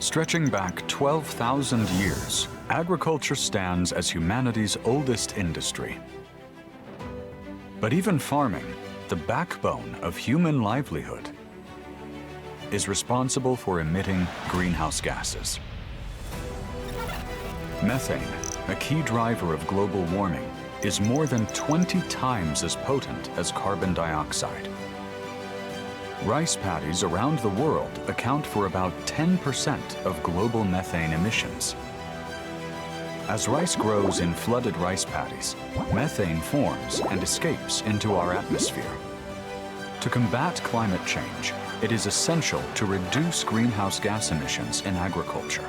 Stretching back 12,000 years, agriculture stands as humanity's oldest industry. But even farming, the backbone of human livelihood, is responsible for emitting greenhouse gases. Methane, a key driver of global warming, is more than 20 times as potent as carbon dioxide. Rice paddies around the world account for about 10% of global methane emissions. As rice grows in flooded rice paddies, methane forms and escapes into our atmosphere. To combat climate change, it is essential to reduce greenhouse gas emissions in agriculture.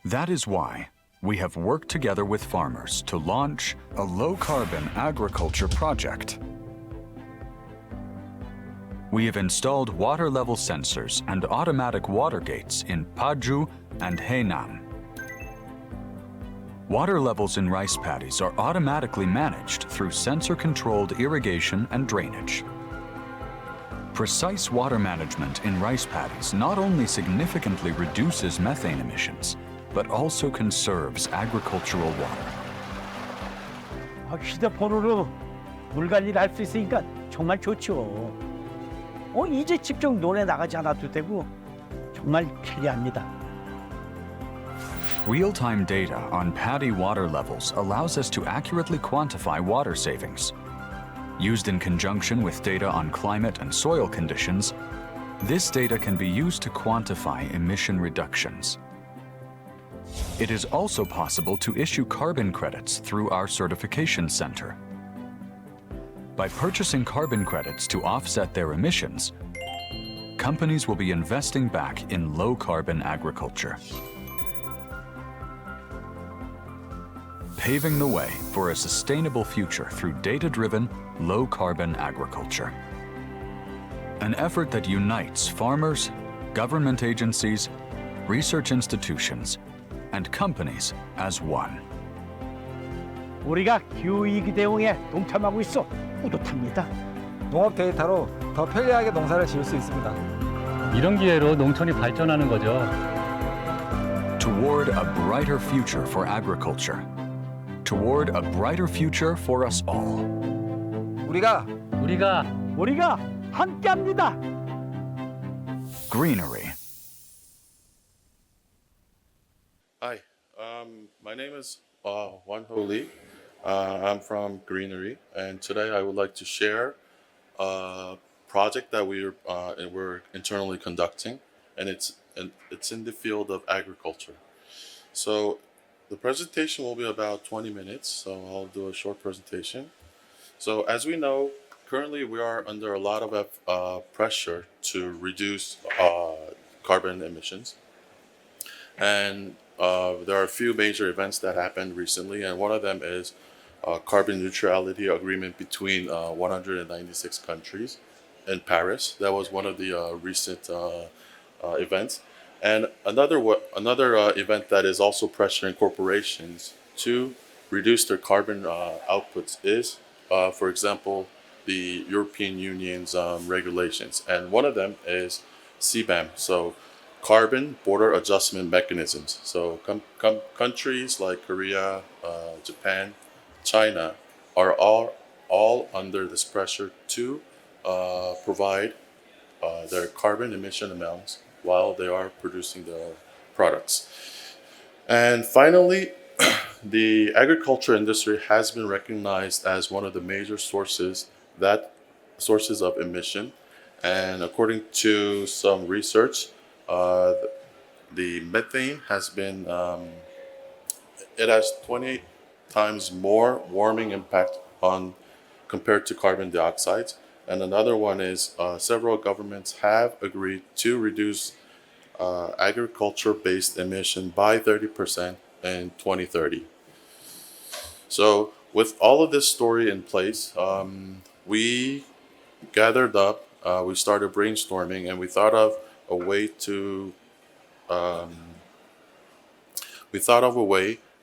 That is why we have worked together with farmers to launch a low-carbon agriculture project. We have installed water level sensors and automatic water gates in Paju and Henan. Water levels in rice paddies are automatically managed through sensor-controlled irrigation and drainage. Precise water management in rice paddies not only significantly reduces methane emissions, but also conserves agricultural water. 휴대폰으로 물 관리를 할 수 있으니까 정말 좋죠. 이제 직접 논에 나가지 않아도 되고 정말 편리합니다. Real-time data on paddy water levels allows us to accurately quantify water savings. Used in conjunction with data on climate and soil conditions, this data can be used to quantify emission reductions. It is also possible to issue carbon credits through our certification center. By purchasing carbon credits to offset their emissions, companies will be investing back in low-carbon agriculture, paving the way for a sustainable future through data-driven, low-carbon agriculture. An effort that unites farmers, government agencies, research institutions, and companies as one. 우리가 기후위기 대응에 동참하고 있어 뿌듯합니다. 농업 데이터로 더 편리하게 농사를 지을 수 있습니다. 이런 기회로 농촌이 발전하는 거죠. Toward a brighter future for agriculture. Toward a brighter future for us all. 우리가 함께합니다. Greenery. Hi, my name is Wan-Ho Lee. I'm from Greenery, and today I would like to share a project that we're internally conducting, and it's in the field of agriculture. So the presentation will be about 20 minutes, so I'll do a short presentation. So as we know, currently we are under a lot of pressure to reduce carbon emissions, and there are a few major events that happened recently, and one of them is carbon neutrality agreement between 196 countries in Paris. That was one of the recent events. And another event that is also pressuring corporations to reduce their carbon outputs is, for example, the European Union's regulations. And one of them is CBAM, so Carbon Border Adjustment Mechanisms. So countries like Korea, Japan, China are all under this pressure to provide their carbon emission amounts while they are producing their products. And finally, the agriculture industry has been recognized as one of the major sources of emission. And according to some research, the methane has been, it has 28 times more warming impact compared to carbon dioxide. And another one is several governments have agreed to reduce agriculture-based emission by 30% in 2030. So with all of this story in place, we gathered up, we started brainstorming, and we thought of a way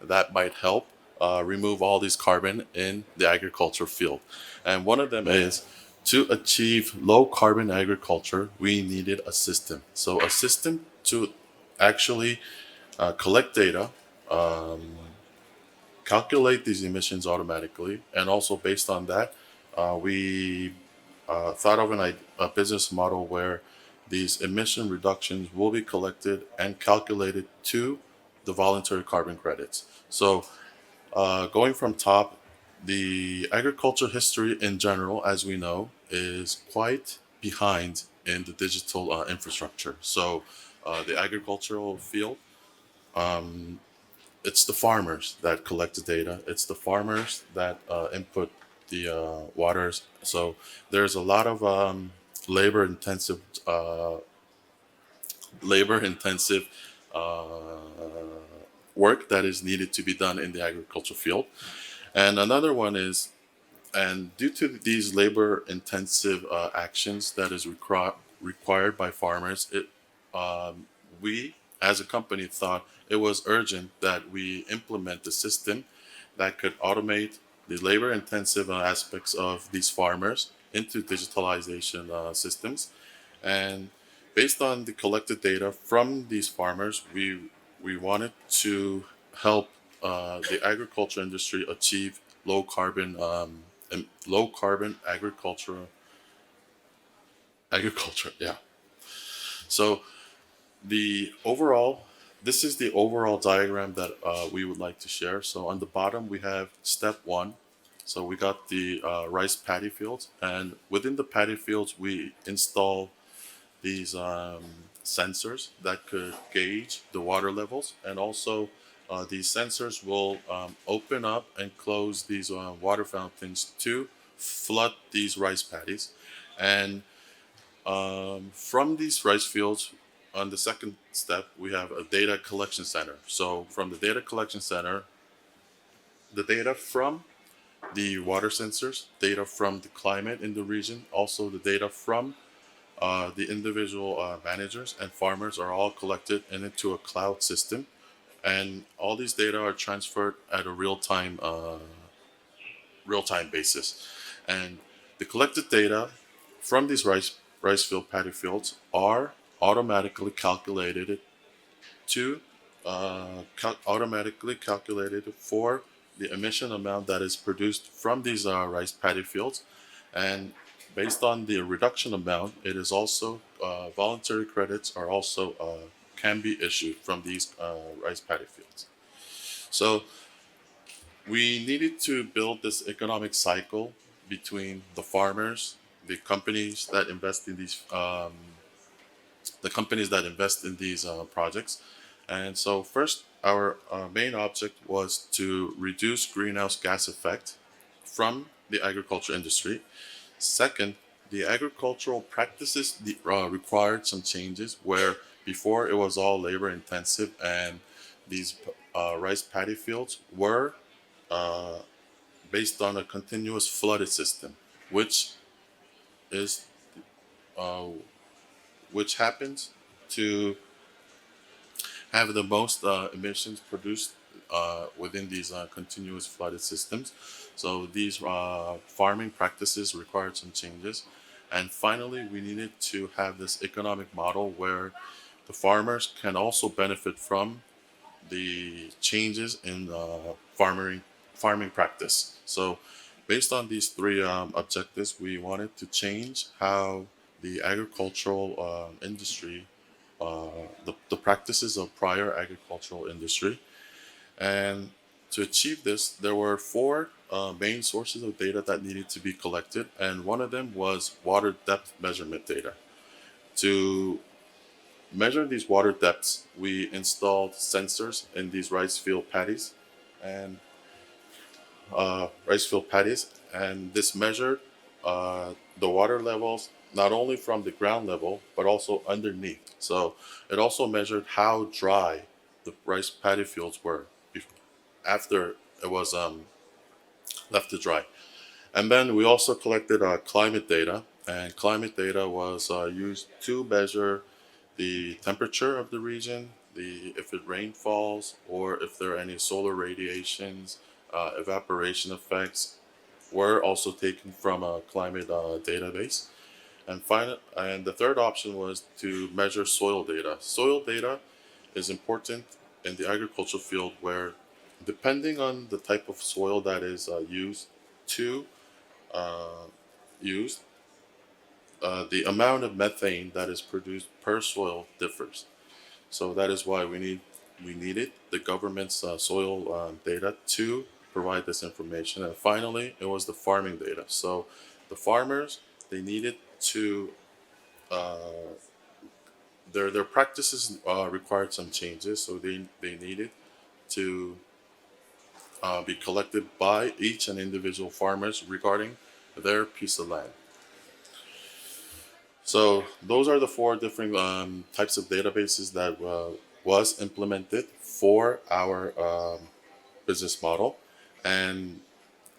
that might help remove all these carbon in the agriculture field. And one of them is to achieve low carbon agriculture, we needed a system. So a system to actually collect data, calculate these emissions automatically, and also based on that, we thought of a business model where these emission reductions will be collected and calculated to the voluntary carbon credits. So going from top, the agriculture history in general, as we know, is quite behind in the digital infrastructure. So the agricultural field, it's the farmers that collect the data. It's the farmers that input the waters. So there's a lot of labor intensive uh, labor intensive uh, work that is needed to be done in the agriculture field. And another one is, and due to these labor intensive actions that is required by farmers, we as a company thought it was urgent that we implement a system that could automate the labor intensive aspects of these farmers into digitalization systems. And based on the collected data from these farmers, we wanted to help the agriculture industry achieve low carbon and low carbon agriculture. Yeah. So the overall, this is the overall diagram that we would like to share. So on the bottom we have step one. So we got the rice paddy fields, and within the paddy fields we install these sensors that could gauge the water levels, and also these sensors will open up and close these water fountains to flood these rice paddies. And from these rice fields, on the second step, we have a data collection center. So from the data collection center, the data from the water sensors, data from the climate in the region, also the data from the individual managers and farmers are all collected and into a cloud system, and all these data are transferred at a real time basis. And the collected data from these rice field paddy fields are automatically calculated to automatically calculated for the emission amount that is produced from these rice paddy fields, and based on the reduction amount, it is also voluntary credits are also can be issued from these rice paddy fields. So we needed to build this economic cycle between the farmers, the companies that invest in these projects. And so first, our main object was to reduce greenhouse gas effect from the agriculture industry. Second, the agricultural practices required some changes where before it was all labor intensive, and these rice paddy fields were uh, based on a continuous flooded system, which is uh, which happens to have the most emissions produced within these continuous flooded systems. So these farming practices required some changes. And finally, we needed to have this economic model where the farmers can also benefit from the changes in farming practice. So based on these three objectives, we wanted to change how the agricultural industry the practices of prior agricultural industry. And to achieve this, there were four main sources of data that needed to be collected, and one of them was water depth measurement data. To measure these water depths, we installed sensors in these and rice field paddies, and this measured the water levels not only from the ground level but also underneath. So it also measured how dry the rice paddy fields were after it was left to dry. And then we also collected climate data, and climate data was used to measure the temperature of the region, the if it rainfalls or if there are any solar radiations, evaporation effects, were also taken from a climate database. And the third option was to measure soil data. Soil data is important in the agricultural field where, depending on the type of soil that is to uh, used, the amount of methane that is produced per soil differs. So that is why we needed the government's soil data to provide this information. And finally, it was the farming data. So the farmers, they needed to their practices required some changes, so they needed to be collected by each and individual farmers regarding their piece of land. So those are the four different types of databases that was implemented for our business model. And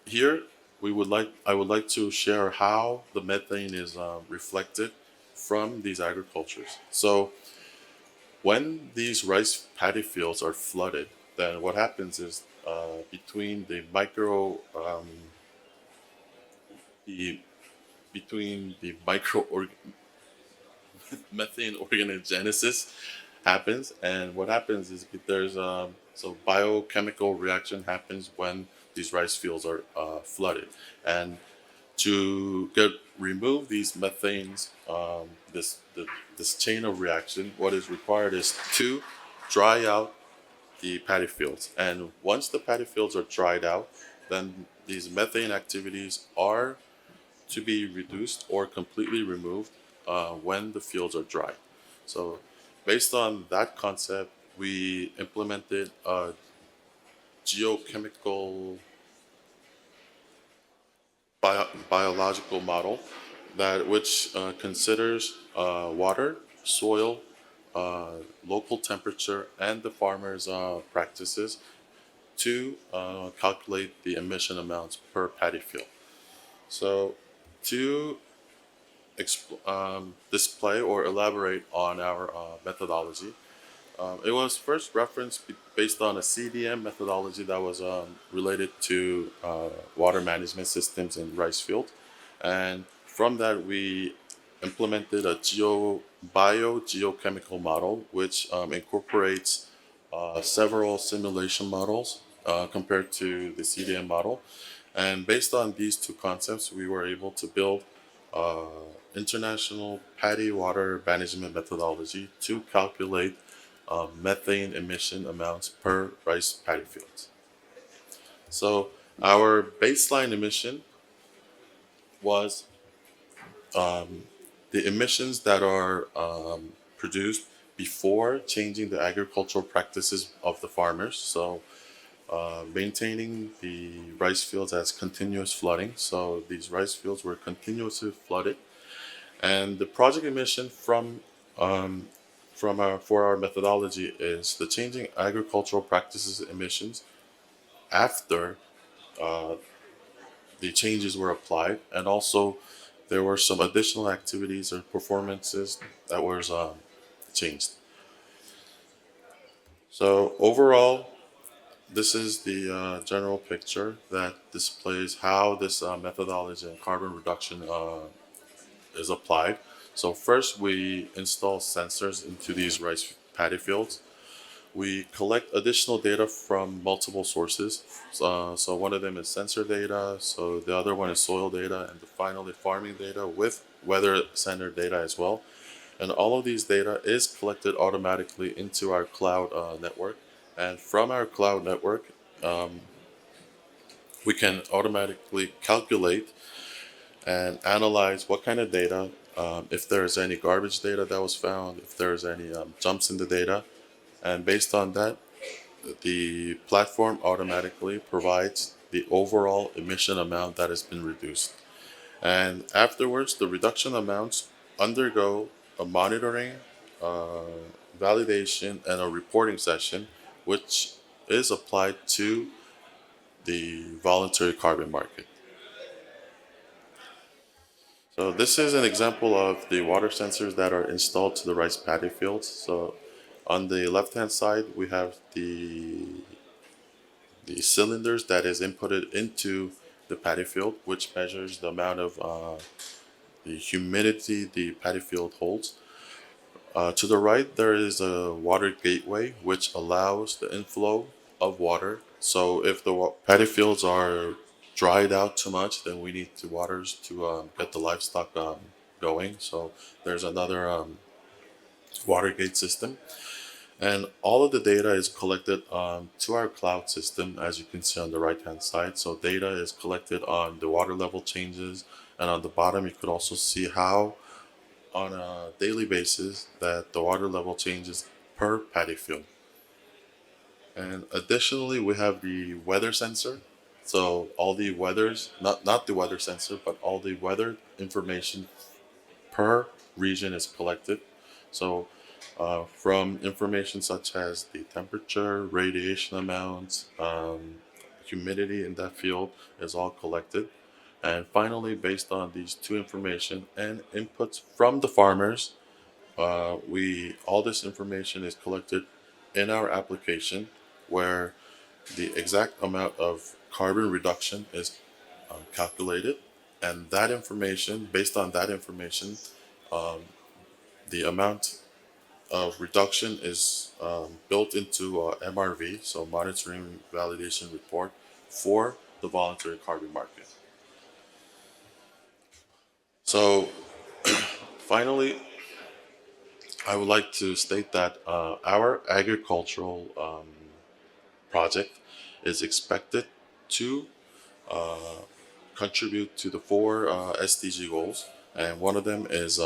here I would like to share how the methane is reflected from these agricultures. So when these rice paddy fields are flooded, then what happens is between the micro the between the methane organogenesis happens, and what happens is there's so biochemical reaction happens when these rice fields are flooded, and to remove these methanes, this chain of reaction, what is required is to dry out the paddy fields, and once the paddy fields are dried out, then these methane activities are to be reduced or completely removed when the fields are dry. So, based on that concept, we implemented a geochemical biological model that which considers water, soil, local temperature, and the farmers' practices to calculate the emission amounts per paddy field. So, to display or elaborate on our methodology. It was first referenced based on a CDM methodology that was related to water management systems in rice field. And from that, we implemented a biogeochemical model, which incorporates several simulation models compared to the CDM model. And based on these two concepts, we were able to build international paddy water management methodology to calculate methane emission amounts per rice paddy fields. So our baseline emission was the emissions that are produced before changing the agricultural practices of the farmers. So maintaining the rice fields as continuous flooding. So these rice fields were continuously flooded, and the project emission for our methodology is the changing agricultural practices emissions after the changes were applied, and also there were some additional activities or performances that was changed. So overall, this is the general picture that displays how this methodology and carbon reduction is applied. So first, we install sensors into these rice paddy fields. We collect additional data from multiple sources. So one of them is sensor data. So the other one is soil data, and finally farming data with weather center data as well. And all of these data is collected automatically into our cloud network. And from our cloud network, we can automatically calculate and analyze what kind of data, if there's any garbage data that was found, if there's any jumps in the data. And based on that, the platform automatically provides the overall emission amount that has been reduced. And afterwards, the reduction amounts undergo a monitoring, validation, and a reporting session, which is applied to the voluntary carbon market. So this is an example of the water sensors that are installed to the rice paddy fields. So on the left-hand side, we have the cylinders that is inputted into the paddy field, which measures the amount of the humidity the paddy field holds. To the right, there is a water gateway, which allows the inflow of water. So if the paddy fields are dried out too much, then we need to waters to get the livestock going. So there's another water gate system. And all of the data is collected to our cloud system, as you can see on the right hand side. So data is collected on the water level changes, and on the bottom you could also see how on a daily basis that the water level changes per paddy field. And additionally, we have the weather sensor. So all the weathers, not the weather sensor, but all the weather information per region is collected. So from information such as the temperature, radiation amounts, humidity in that field is all collected. And finally, based on these two information and inputs from the farmers, we all this information is collected in our application, where the exact amount of carbon reduction is calculated, and that information, based on that information, the amount of reduction is built into MRV, so monitoring validation report, for the voluntary carbon market. So finally, I would like to state that our agricultural project is expected to contribute to the four SDG goals, and one of them is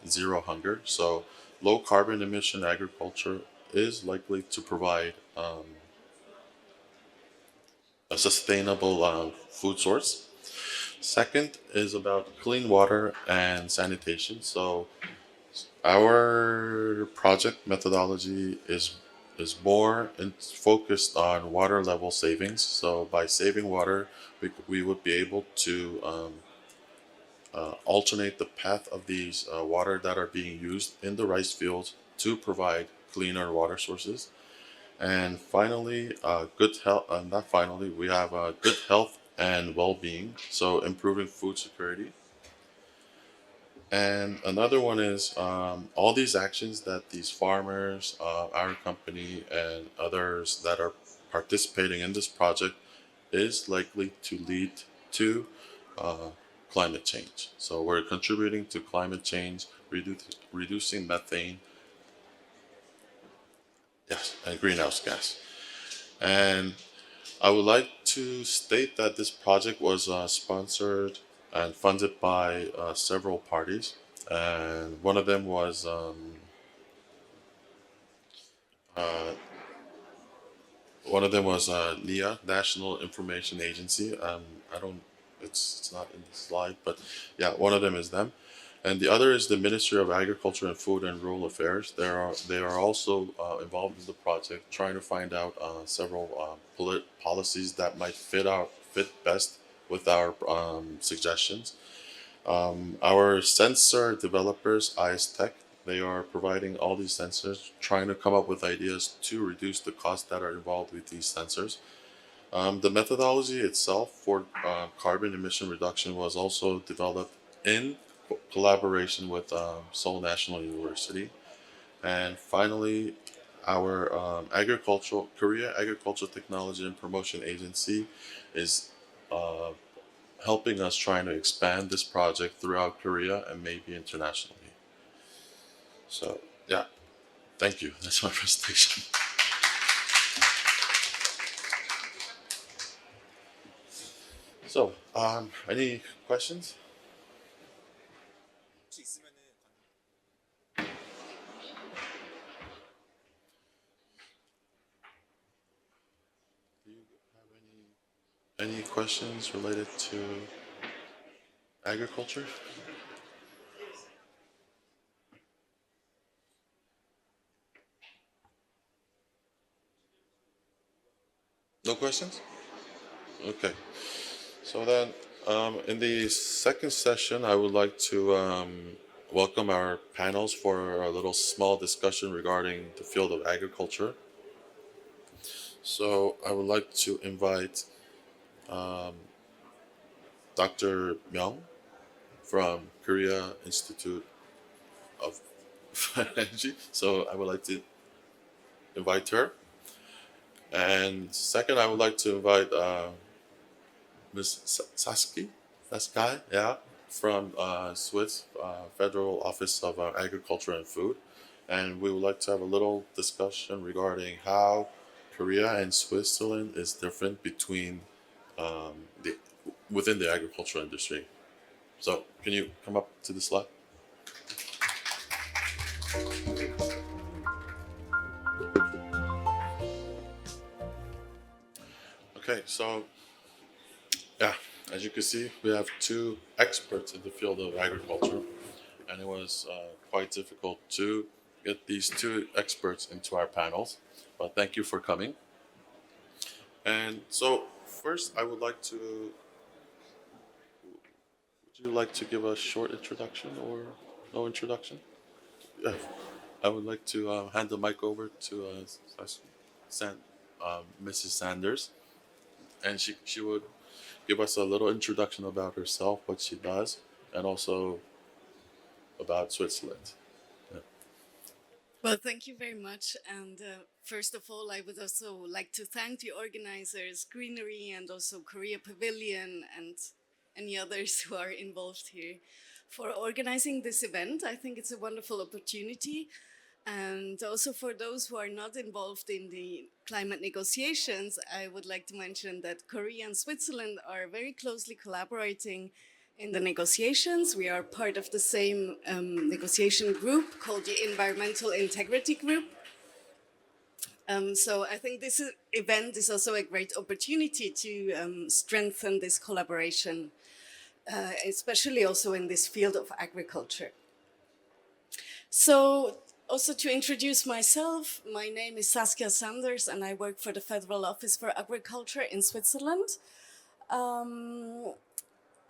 zero hunger. So low carbon emission agriculture is likely to provide a sustainable food source. Second is about clean water and sanitation. So our project methodology is more focused on water level savings. So by saving water, we would be able to alternate the path of these water that are being used in the rice fields to provide cleaner water sources. And finally, good health. Not finally, we have good health and well-being. So improving food security. And another one is all these actions that these farmers, our company, and others that are participating in this project is likely to lead to climate change. So we're contributing to climate change, reducing methane, yes, and greenhouse gas. And I would like to state that this project was sponsored and funded by several parties, and one of them was NIA, National Information Agency. I don't, it's not in the slide, but yeah, one of them is them, and the other is the Ministry of Agriculture and Food and Rural Affairs. They are also involved in the project, trying to find out several policies that might fit best with our suggestions. Our sensor developers, IS Tech, they are providing all these sensors, trying to come up with ideas to reduce the costs that are involved with these sensors. The methodology itself for carbon emission reduction was also developed in collaboration with Seoul National University. And finally, our Korea Agricultural Technology and Promotion Agency is helping us trying to expand this project throughout Korea and maybe internationally. So yeah, thank you. That's my presentation. So, any questions? Do you have any questions related to agriculture? No questions? Okay. So then, in the second session, I would like to welcome our panels for a little small discussion regarding the field of agriculture. So I would like to invite Dr. Myung from Korea Institute of Energy. So I would like to invite her. And second, I would like to invite Ms. Saskai, yeah, from Swiss Federal Office of Agriculture and Food. And we would like to have a little discussion regarding how Korea and Switzerland is different between the within the agricultural industry. So can you come up to the slide? Okay, so yeah, as you can see, we have two experts in the field of agriculture, and it was quite difficult to get these two experts into our panels, but thank you for coming. And so first, I would like to, would you like to give a short introduction or no introduction? Yeah, I would like to hand the mic over to Mrs. Sanders, and she would give us a little introduction about herself, what she does, and also about Switzerland. Yeah. Well, thank you very much. And first of all, I would also like to thank the organizers, Greenery and also Korea Pavilion and any others who are involved here for organizing this event. I think it's a wonderful opportunity. And also for those who are not involved in the climate negotiations, I would like to mention that Korea and Switzerland are very closely collaborating in the negotiations. We are part of the same negotiation group called the Environmental Integrity Group. So I think this event is also a great opportunity to strengthen this collaboration, especially also in this field of agriculture. So also to introduce myself, my name is Saskia Sanders and I work for the Federal Office for Agriculture in Switzerland.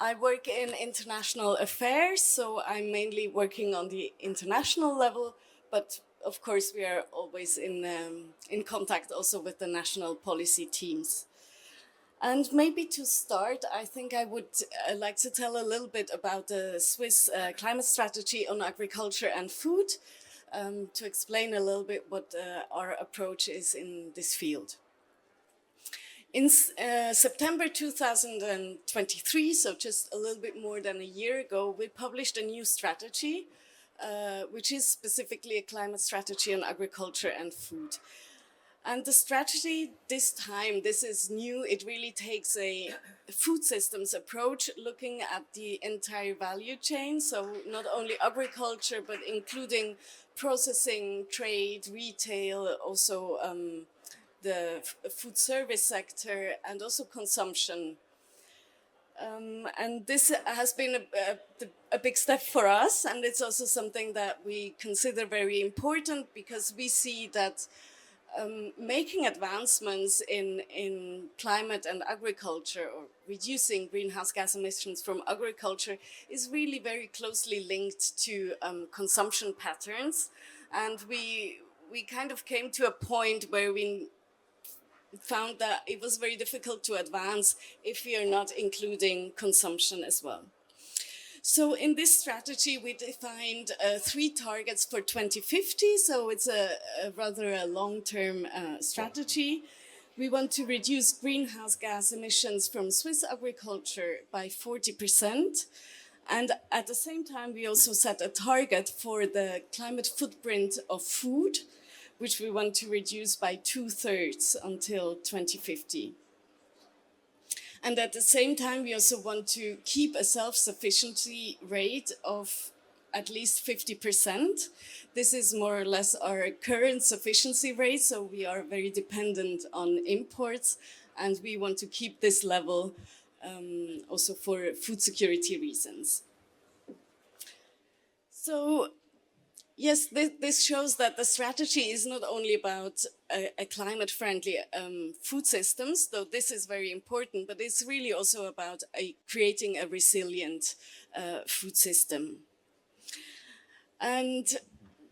I work in international affairs, so I'm mainly working on the international level, but of course we are always in contact also with the national policy teams. And maybe to start, I think I would like to tell a little bit about the Swiss climate strategy on agriculture and food, to explain a little bit what our approach is in this field. In September 2023, so just a little bit more than a year ago, we published a new strategy, which is specifically a climate strategy on agriculture and food. And the strategy this time, this is new, it really takes a food systems approach, looking at the entire value chain, so not only agriculture, but including processing, trade, retail, also the food service sector, and also consumption. And this has been a big step for us, and it's also something that we consider very important because we see that making advancements in climate and agriculture or reducing greenhouse gas emissions from agriculture is really very closely linked to consumption patterns. And we kind of came to a point where we found that it was very difficult to advance if we are not including consumption as well. So in this strategy, we defined 3 targets for 2050. So it's a rather long-term strategy. We want to reduce greenhouse gas emissions from Swiss agriculture by 40%. And at the same time, we also set a target for the climate footprint of food, which we want to reduce by 2/3 until 2050. And at the same time, we also want to keep a self-sufficiency rate of at least 50%. This is more or less our current sufficiency rate, so we are very dependent on imports, and we want to keep this level also for food security reasons. So, yes, this shows that the strategy is not only about a climate-friendly food systems, though this is very important, but it's really also about creating a resilient food system. And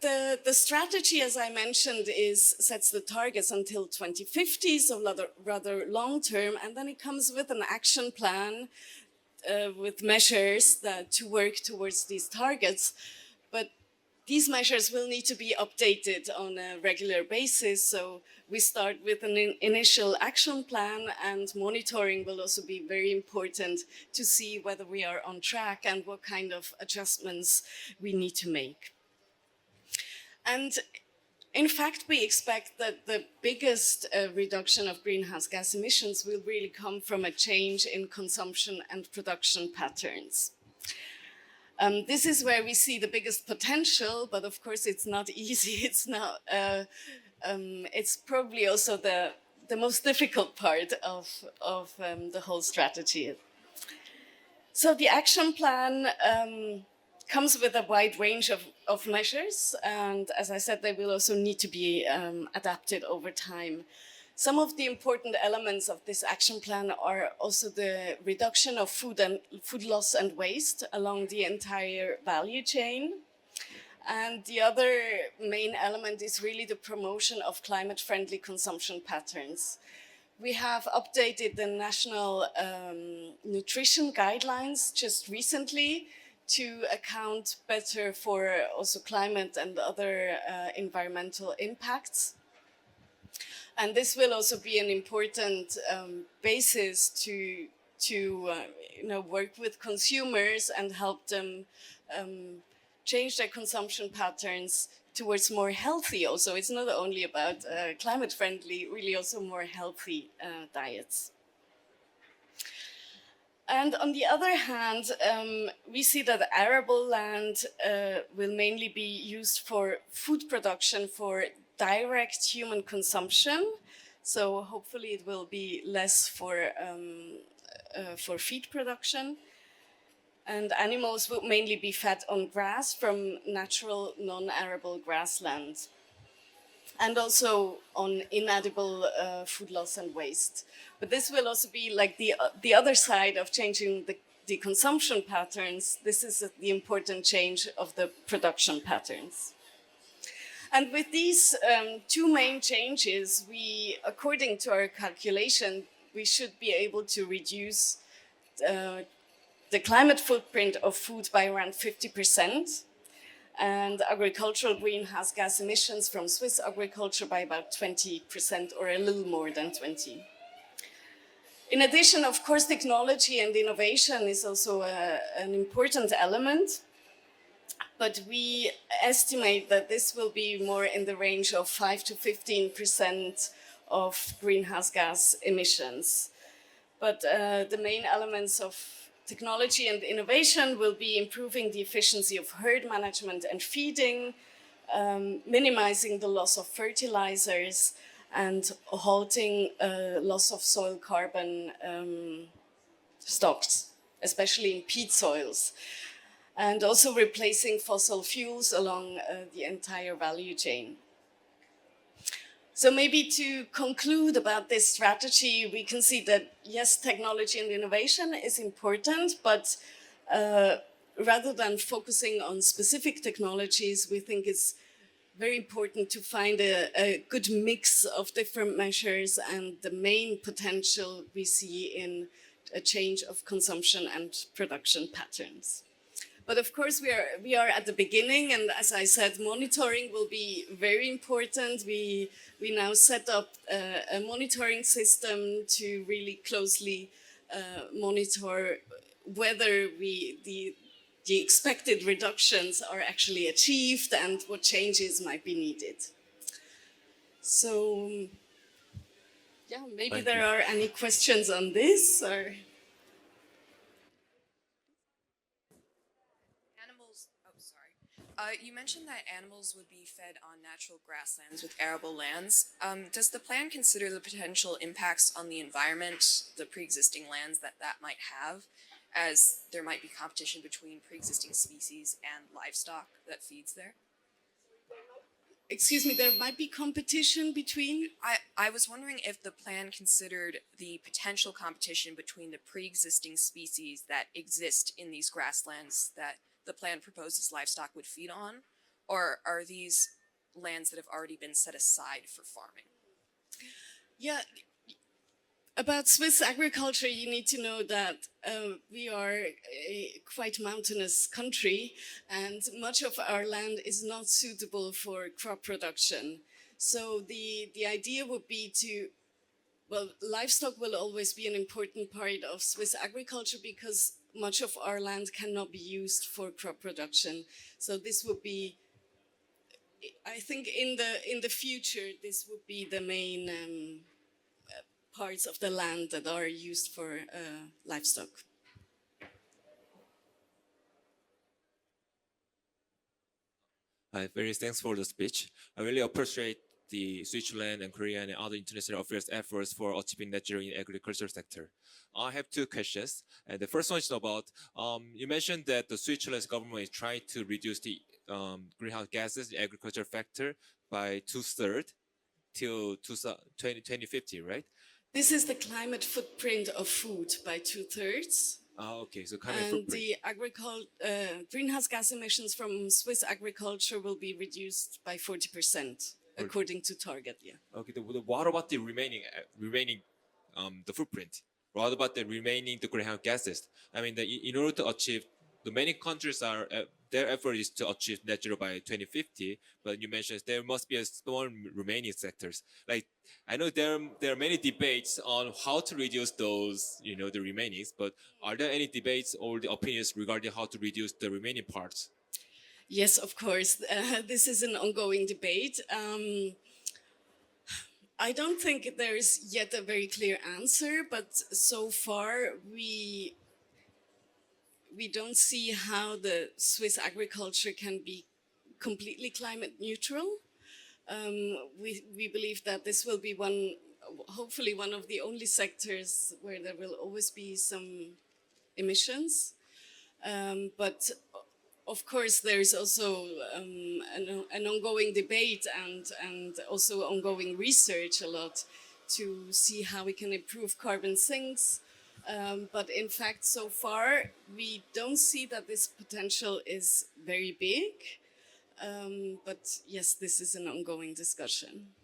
the strategy, as I mentioned, sets the targets until 2050, so rather long-term, and then it comes with an action plan with measures that to work towards these targets, but these measures will need to be updated on a regular basis. So we start with an initial action plan, and monitoring will also be very important to see whether we are on track and what kind of adjustments we need to make. And in fact, we expect that the biggest reduction of greenhouse gas emissions will really come from a change in consumption and production patterns. This is where we see the biggest potential, but of course it's not easy. It's not. It's probably also the most difficult part of the whole strategy. So the action plan comes with a wide range of measures, and as I said, they will also need to be adapted over time. Some of the important elements of this action plan are also the reduction of food loss and waste along the entire value chain. And the other main element is really the promotion of climate-friendly consumption patterns. We have updated the national nutrition guidelines just recently to account better for also climate and other environmental impacts. And this will also be an important basis to work with consumers and help them change their consumption patterns towards more healthy. Also, it's not only about climate friendly, really also more healthy diets. And on the other hand, we see that arable land will mainly be used for food production for direct human consumption. So hopefully it will be less for feed production. And animals will mainly be fed on grass from natural non-arable grasslands. And also on inedible food loss and waste. But this will also be like the other side of changing the consumption patterns. This is the important change of the production patterns. And with these two main changes, according to our calculation, we should be able to reduce the climate footprint of food by around 50%, and agricultural greenhouse gas emissions from Swiss agriculture by about 20% or a little more than 20%. In addition, of course, technology and innovation is also an important element. But we estimate that this will be more in the range of 5 to 15% of greenhouse gas emissions. But the main elements of technology and innovation will be improving the efficiency of herd management and feeding, minimizing the loss of fertilizers, and halting loss of soil carbon stocks, especially in peat soils. And also replacing fossil fuels along the entire value chain. So maybe to conclude about this strategy, we can see that yes, technology and innovation is important, but rather than focusing on specific technologies, we think it's very important to find a good mix of different measures, and the main potential we see in a change of consumption and production patterns. But of course, we are at the beginning, and as I said, monitoring will be very important. We now set up a monitoring system to really closely monitor whether the expected reductions are actually achieved and what changes might be needed. So, yeah, maybe there are any questions on this, or. You mentioned that animals would be fed on natural grasslands with arable lands. Does the plan consider the potential impacts on the environment, the pre-existing lands that might have, as there might be competition between pre-existing species and livestock that feeds there? Excuse me, there might be competition between? I was wondering if the plan considered the potential competition between the pre-existing species that exist in these grasslands that the plan proposes livestock would feed on, or are these lands that have already been set aside for farming? Yeah, About Swiss agriculture, you need to know that we are a quite mountainous country, and much of our land is not suitable for crop production. So the idea would be to, well, livestock will always be an important part of Swiss agriculture because much of our land cannot be used for crop production. So this would be, I think, in the future, this would be the main parts of the land that are used for livestock. Hi, very thanks for the speech. I really appreciate the Switzerland and Korean and other international affairs efforts for achieving net zero in agriculture sector. I have two questions. And the first one is about, you mentioned that the Switzerland's government is trying to reduce the greenhouse gases in agriculture factor by 2/3 till 2050, right? This is the climate footprint of food by 2/3. Okay, so climate And footprint. the greenhouse gas emissions from Swiss agriculture will be reduced by 40%, according to target, yeah. Okay, what about the remaining the footprint? What about the remaining the greenhouse gases? I mean, in order to achieve, the many countries are their effort is to achieve net zero by 2050. But you mentioned there must be a small remaining sectors. Like I know there are many debates on how to reduce those, the remainings. But are there any debates or the opinions regarding how to reduce the remaining parts? Yes, of course. This is an ongoing debate. I don't think there is yet a very clear answer, but so far we don't see how the Swiss agriculture can be completely climate neutral. We believe that this will be hopefully one of the only sectors where there will always be some emissions. But of course, there's also an ongoing debate and also ongoing research a lot to see how we can improve carbon sinks. But in fact, so far, we don't see that this potential is very big. But yes, this is an ongoing discussion.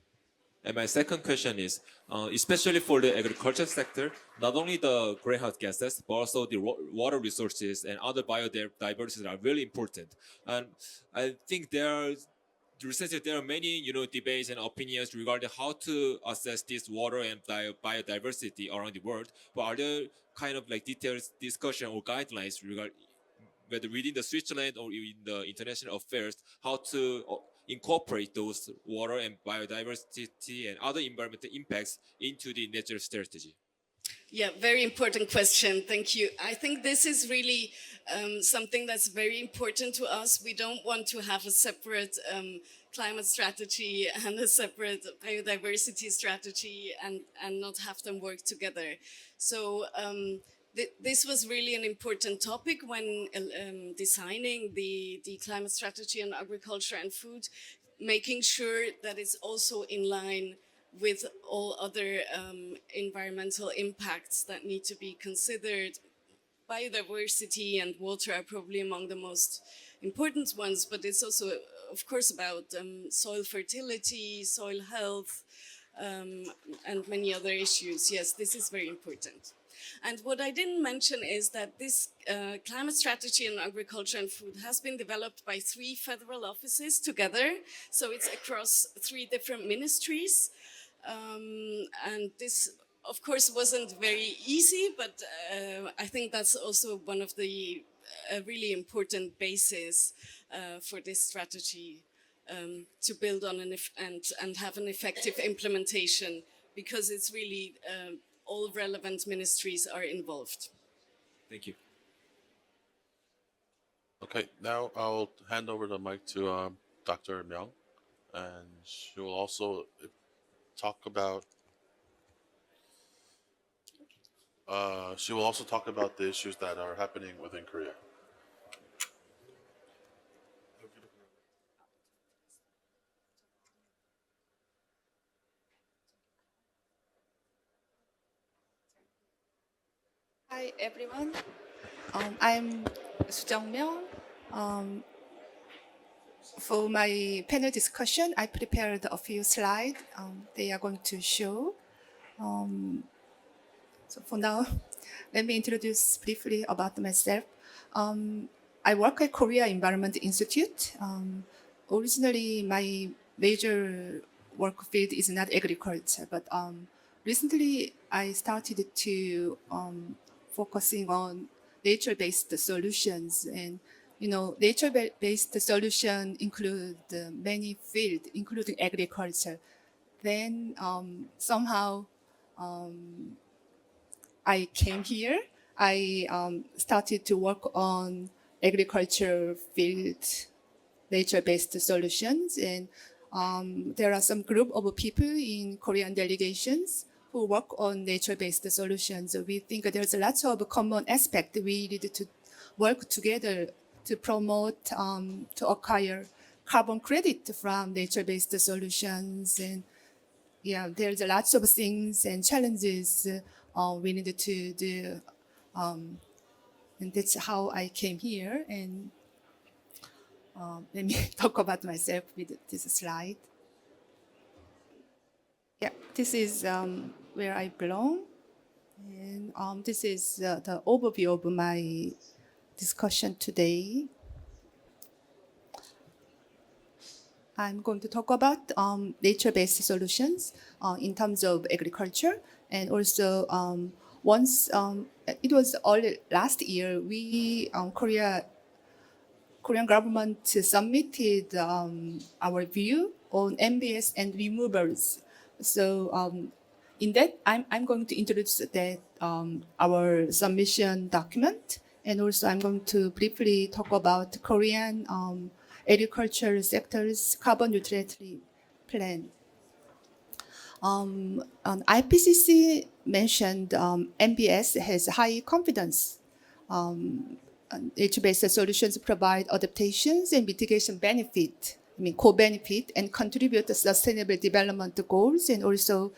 And my second question is, especially for the agriculture sector, not only the greenhouse gases, but also the water resources and other biodiversity are really important. And I think recently there are many, debates and opinions regarding how to assess this water and biodiversity around the world. But are there kind of like detailed discussion or guidelines regarding whether within the Switzerland or in the international affairs, how to incorporate those water and biodiversity and other environmental impacts into the net zero strategy? Yeah, very important question. Thank you. I think this is really something that's very important to us. We don't want to have a separate climate strategy and a separate biodiversity strategy and not have them work together. So this was really an important topic when designing the climate strategy on agriculture and food, making sure that it's also in line with all other environmental impacts that need to be considered. Biodiversity and water are probably among the most important ones, but it's also, of course, about soil fertility, soil health, and many other issues. Yes, this is very important. And what I didn't mention is that this climate strategy in agriculture and food has been developed by 3 federal offices together. So it's across 3 different ministries. And this, of course, wasn't very easy, but I think that's also one of the really important bases for this strategy to build on and have an effective implementation, because it's really all relevant ministries are involved. Thank you. Okay, now I'll hand over the mic to Dr. Myung, and she will also talk about the issues that are happening within Korea. Hi everyone. I'm Soo-Myung. For my panel discussion, I prepared a few slides. They are going to show So for now, let me introduce briefly about myself. I work at Korea Environment Institute. Originally, my major work field is not agriculture, but recently I started to focusing on nature-based solutions. And nature-based solutions include many fields, including agriculture. Then somehow I came here. I started to work on agriculture field, nature-based solutions, and there are some group of people in Korean delegations who work on nature-based solutions. We think there's lots of common aspect we need to work together to promote, to acquire carbon credit from nature-based solutions. And yeah, there's lots of things and challenges we need to do. And that's how I came here. And let me talk about myself with this slide. Yeah, this is where I belong. And this is the overview of my discussion today. I'm going to talk about nature-based solutions in terms of agriculture. And also, once it was early last year, we Korean government submitted our view on MBS and removals. So in that, I'm going to introduce that our submission document, and also I'm going to briefly talk about Korean agriculture sector's carbon neutrality plan. IPCC mentioned MBS has high confidence. Nature-based solutions provide adaptations and mitigation benefit, co-benefit, and contribute to sustainable development goals, and also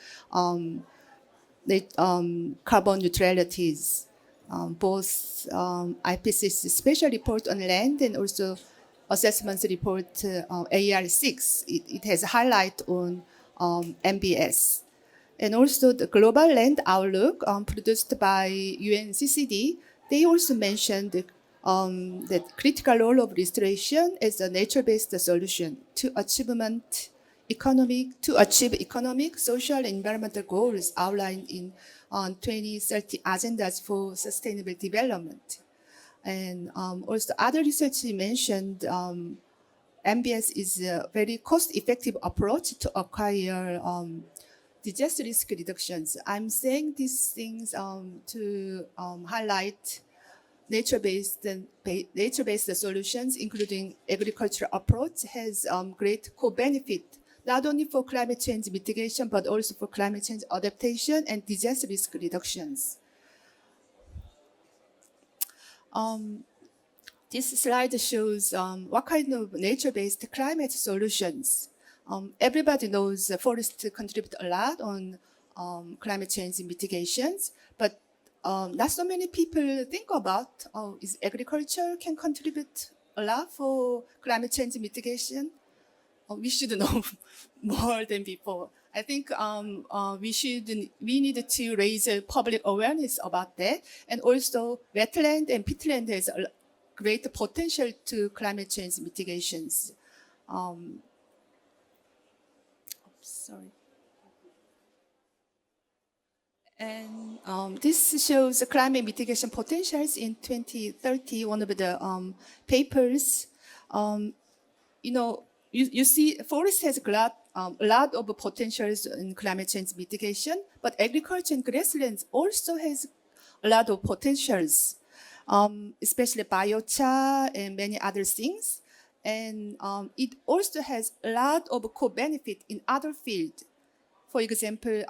carbon neutralities. Both IPCC special report on land and also assessments report AR6, it has highlight on MBS. And also the Global Land Outlook produced by UNCCD, they also mentioned that critical role of restoration as a nature-based solution to achieve economic, social, and environmental goals outlined in 2030 agendas for sustainable development. And also other research mentioned MBS is a very cost-effective approach to acquire disaster risk reductions. I'm saying these things to highlight nature-based solutions, including agricultural approach, has great co-benefit, not only for climate change mitigation, but also for climate change adaptation and disaster risk reductions. This slide shows what kind of nature-based climate solutions. Everybody knows forests contribute a lot on climate change mitigations, but not so many people think about is agriculture can contribute a lot for climate change mitigation. We should know more than before. I think we need to raise public awareness about that, and also wetland and peatland has a great potential to climate change mitigations. Sorry. And this shows the climate mitigation potentials in 2030. One of the papers, you see, forest has a lot of potentials in climate change mitigation, but agriculture and grasslands also has a lot of potentials, especially biochar and many other things. And it also has a lot of co-benefit in other fields. For example,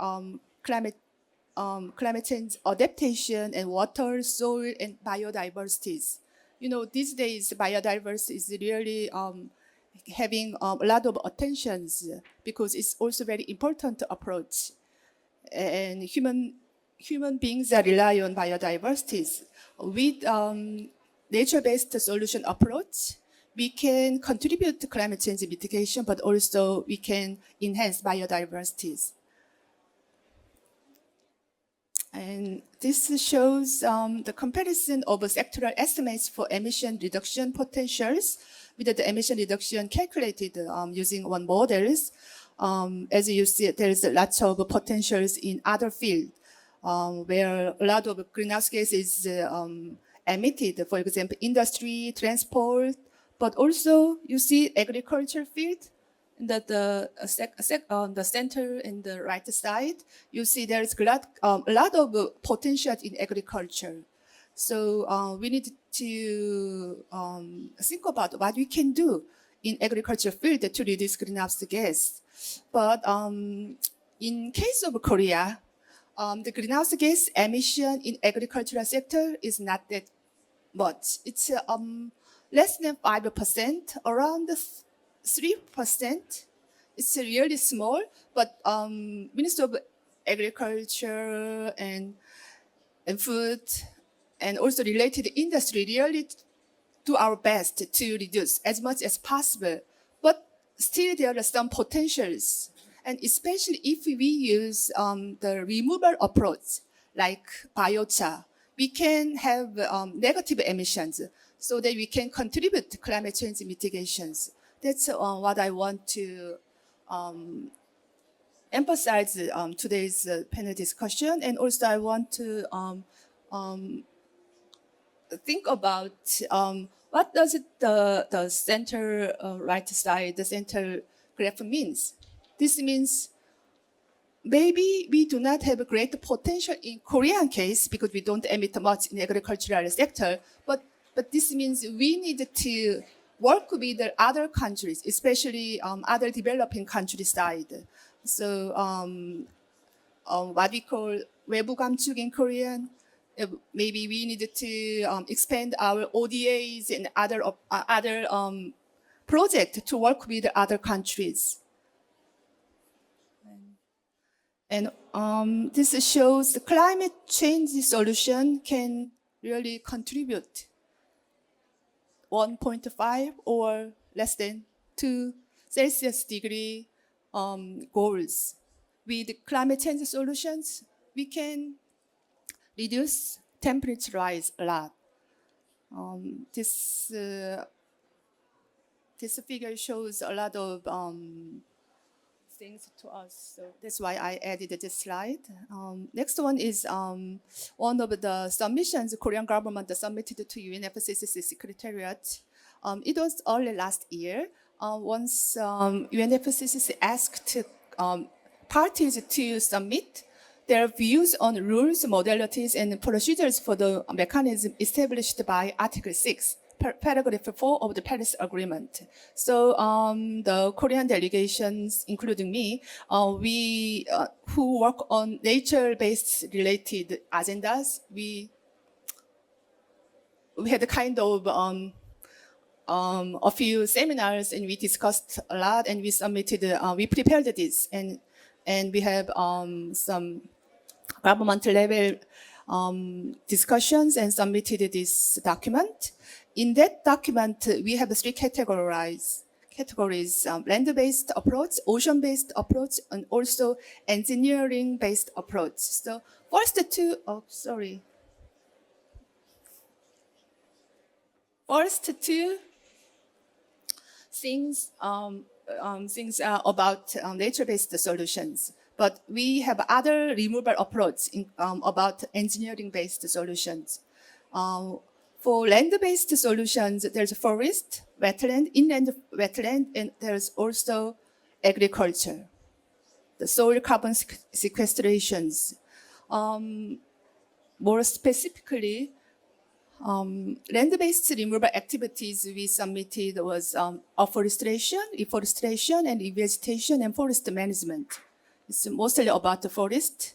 climate change adaptation and water, soil, and biodiversities. These days, biodiversity is really having a lot of attentions because it's also very important to approach. And human beings are rely on biodiversities. With nature-based solution approach, we can contribute to climate change mitigation, but also we can enhance biodiversities. And this shows the comparison of sectoral estimates for emission reduction potentials with the emission reduction calculated using one models. As you see, there's lots of potentials in other fields where a lot of greenhouse gas is emitted, for example, industry, transport, but also you see agriculture field. The center in the right side, you see there's a lot of potential in agriculture. So we need to think about what we can do in agriculture field to reduce greenhouse gas. But in case of Korea, the greenhouse gas emission in agricultural sector is not that much. It's less than 5%, around 3%. It's really small, but Ministry of Agriculture and Food and also related industry really do our best to reduce as much as possible. But still there are some potentials. And especially if we use the removal approach, like biochar, we can have negative emissions so that we can contribute to climate change mitigations. That's what I want to emphasize today's panel discussion. And also I want to think about what does the center right side, the center graph means. This means maybe we do not have a great potential in Korean case because we don't emit much in agricultural sector, but this means we need to work with the other countries, especially other developing countries side. So what we call 외부 감축 in Korean, maybe we need to expand our ODAs and other projects to work with other countries. And this shows the climate change solution can really contribute 1.5 or less than 2 Celsius degree goals. With climate change solutions, we can reduce temperature rise a lot. This figure shows a lot of things to us, so that's why I added this slide. Next one is one of the submissions Korean government submitted to UNFCCC Secretariat. It was early last year. Once UNFCCC asked parties to submit their views on rules, modalities, and procedures for the mechanism established by Article 6. Paragraph 4 of the Paris Agreement. So the Korean delegations, including me, we who work on nature-based related agendas, we had a kind of a few seminars and we discussed a lot and we submitted, we prepared this and we have some government level discussions and submitted this document. In that document, we have 3 categories, land-based approach, ocean-based approach, and also engineering-based approach. So first two things are about nature-based solutions. But we have other removal approach about engineering-based solutions. For land-based solutions, there's forest, wetland, inland wetland, and there's also agriculture, the soil carbon sequestrations. More specifically, land-based removal activities we submitted was afforestation, reforestation, and revegetation and forest management. It's mostly about the forest,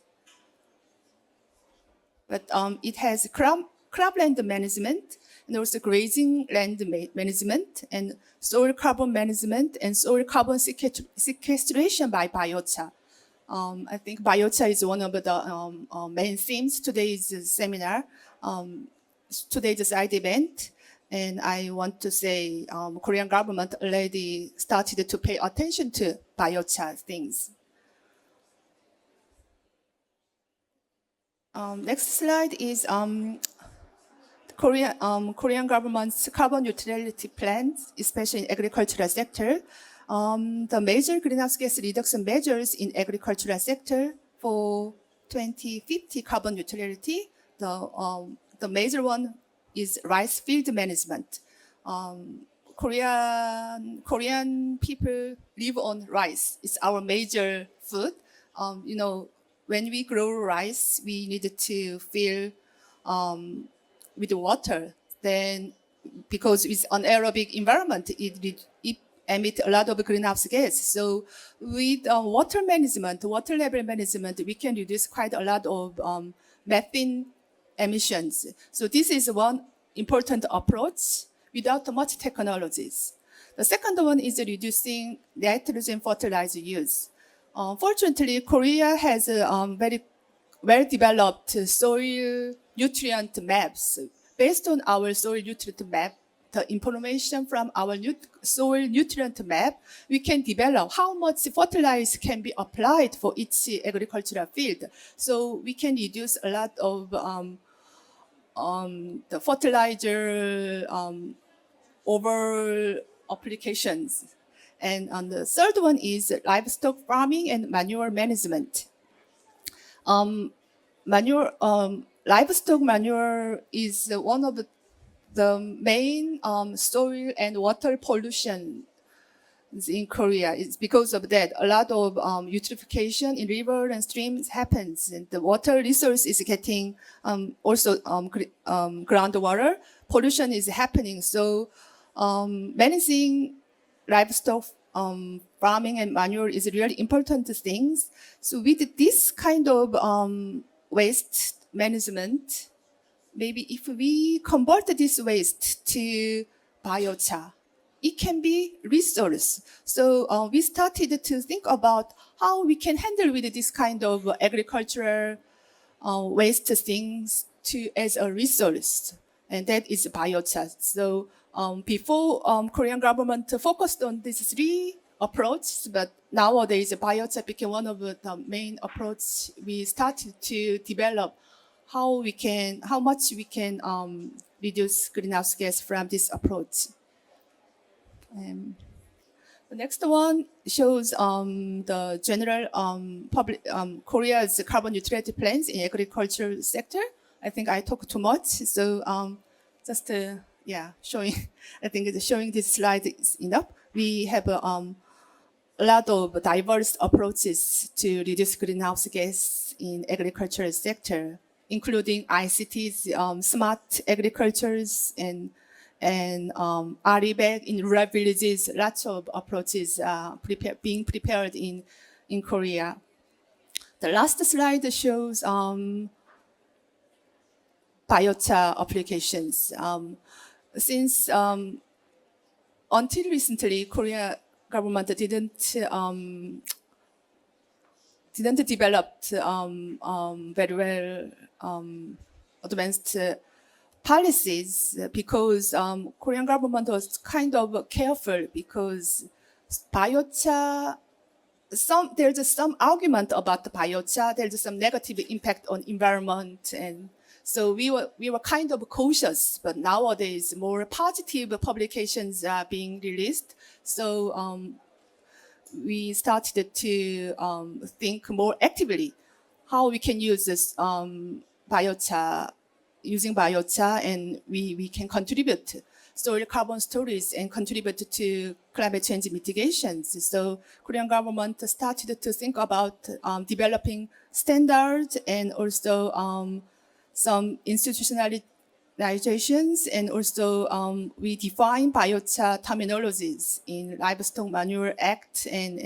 but it has cropland management and also grazing land management and soil carbon management and soil carbon sequestration by biochar. I think biochar is one of the main themes today's seminar, today's side event. And I want to say Korean government already started to pay attention to biochar things. Next slide is Korean government's carbon neutrality plans, especially in agricultural sector. The major greenhouse gas reduction measures in agricultural sector for 2050 carbon neutrality, the major one is rice field management. Korean people live on rice. It's our major food. When we grow rice, we need to fill with water. Then, because it's anaerobic environment, it emit a lot of greenhouse gas. So with water level management, we can reduce quite a lot of methane emissions. So this is one important approach without much technologies. The second one is reducing nitrogen fertilizer use. Fortunately, Korea has very well-developed soil nutrient maps. Based on our soil nutrient map, the information from our soil nutrient map, we can develop how much fertilizer can be applied for each agricultural field. So we can reduce a lot of the fertilizer over applications. And the third one is livestock farming and manure management. Livestock manure is one of the main soil and water pollution in Korea. It's because of that. A lot of eutrophication in river and streams happens, and the water resource is getting also groundwater pollution is happening. So managing livestock farming and manure is really important things. So with this kind of waste management, maybe if we convert this waste to biochar, it can be resource. So we started to think about how we can handle with this kind of agricultural waste things as a resource, and that is biochar. So before Korean government focused on these three approaches, but nowadays biochar became one of the main approach. We started to develop how much we can reduce greenhouse gas from this approach. The next one shows the general Korea's carbon neutrality plans in agriculture sector. I think I talked too much, so just showing. I think showing this slide is enough. We have a lot of diverse approaches to reduce greenhouse gas in agricultural sector, including ICTs, smart agricultures, and RE-back in rural villages. Lots of approaches being prepared in Korea. The last slide shows biochar applications. Since until recently, Korea government didn't develop very well advanced policies, because Korean government was kind of careful, because biochar, there's some argument about the biochar, there's some negative impact on environment, and so we were kind of cautious. But nowadays more positive publications are being released, so we started to think more actively how we can use this using biochar, and we can contribute soil carbon storage and contribute to climate change mitigations. So Korean government started to think about developing standards and also some institutionalizations, and also we define biochar terminologies in Livestock Manure Act, and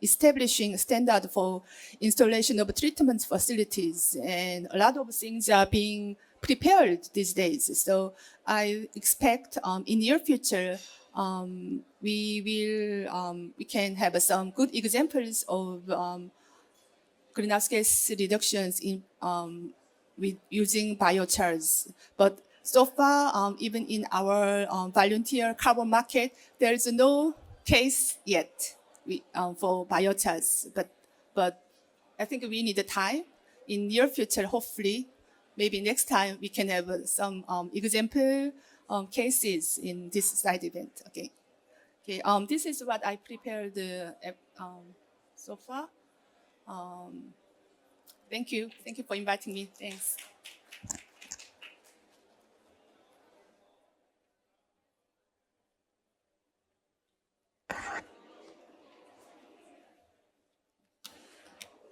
establishing standard for installation of treatment facilities, and a lot of things are being prepared these days. So I expect in near future we can have some good examples of greenhouse gas reductions in with using biochars. But so far, even in our volunteer carbon market, there is no case yet for biochars. But I think we need the time in near future, hopefully, maybe next time we can have some example cases in this side event. Okay. Okay. This is what I prepared so far. Thank you. Thank you for inviting me. Thanks.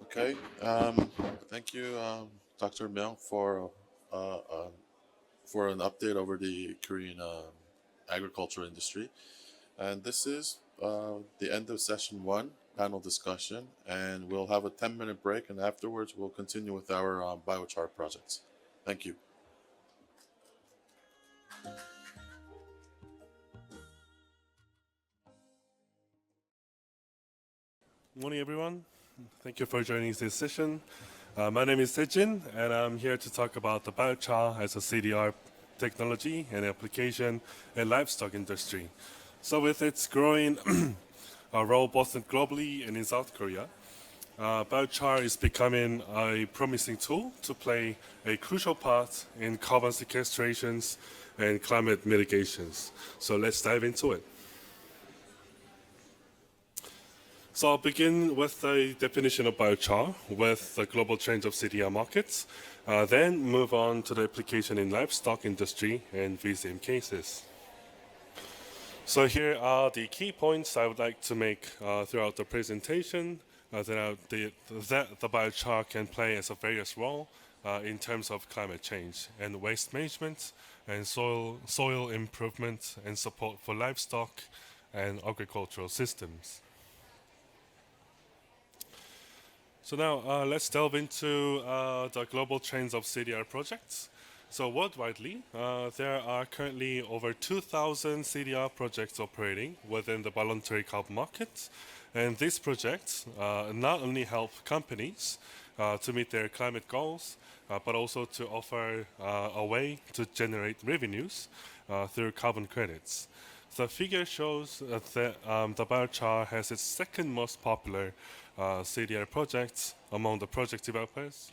Okay. Thank you, Dr. Myung, for an update over the Korean agriculture industry. And this is the end of session 1 panel discussion. And we'll have a 10-minute break, and afterwards we'll continue with our biochar projects. Thank you. Good morning, everyone. Thank you for joining this session. My name is Sejin, and I'm here to talk about the biochar as a CDR technology and application in livestock industry. So with its growing role both globally and in South Korea, biochar is becoming a promising tool to play a crucial part in carbon sequestrations and climate mitigations. So let's dive into it. So I'll begin with the definition of biochar with the global trends of CDR markets, then move on to the application in livestock industry and VCM cases. So here are the key points I would like to make throughout the presentation that the biochar can play as a various role in terms of climate change and waste management and soil improvement and support for livestock and agricultural systems. So now let's delve into the global trends of CDR projects. So worldwidely, there are currently over 2,000 CDR projects operating within the voluntary carbon market. And these projects not only help companies to meet their climate goals, but also to offer a way to generate revenues through carbon credits. The figure shows that the biochar has its second most popular CDR projects among the project developers,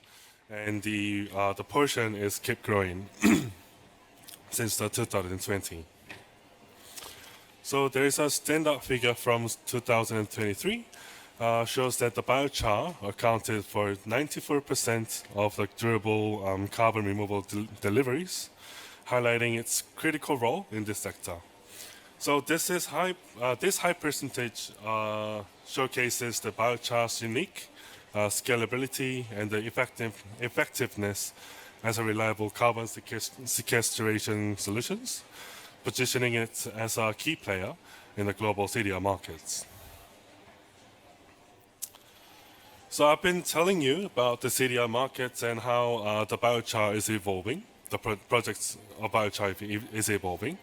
and the portion is kept growing since 2020. So there is a standout figure from 2023, shows that the biochar accounted for 94% of the durable carbon removal deliveries, highlighting its critical role in this sector. So this high percentage showcases the biochar's unique scalability and the effectiveness as a reliable carbon sequestration solutions, positioning it as a key player in the global CDR markets. So I've been telling you about the CDR markets and how the biochar is evolving, the projects of biochar is evolving.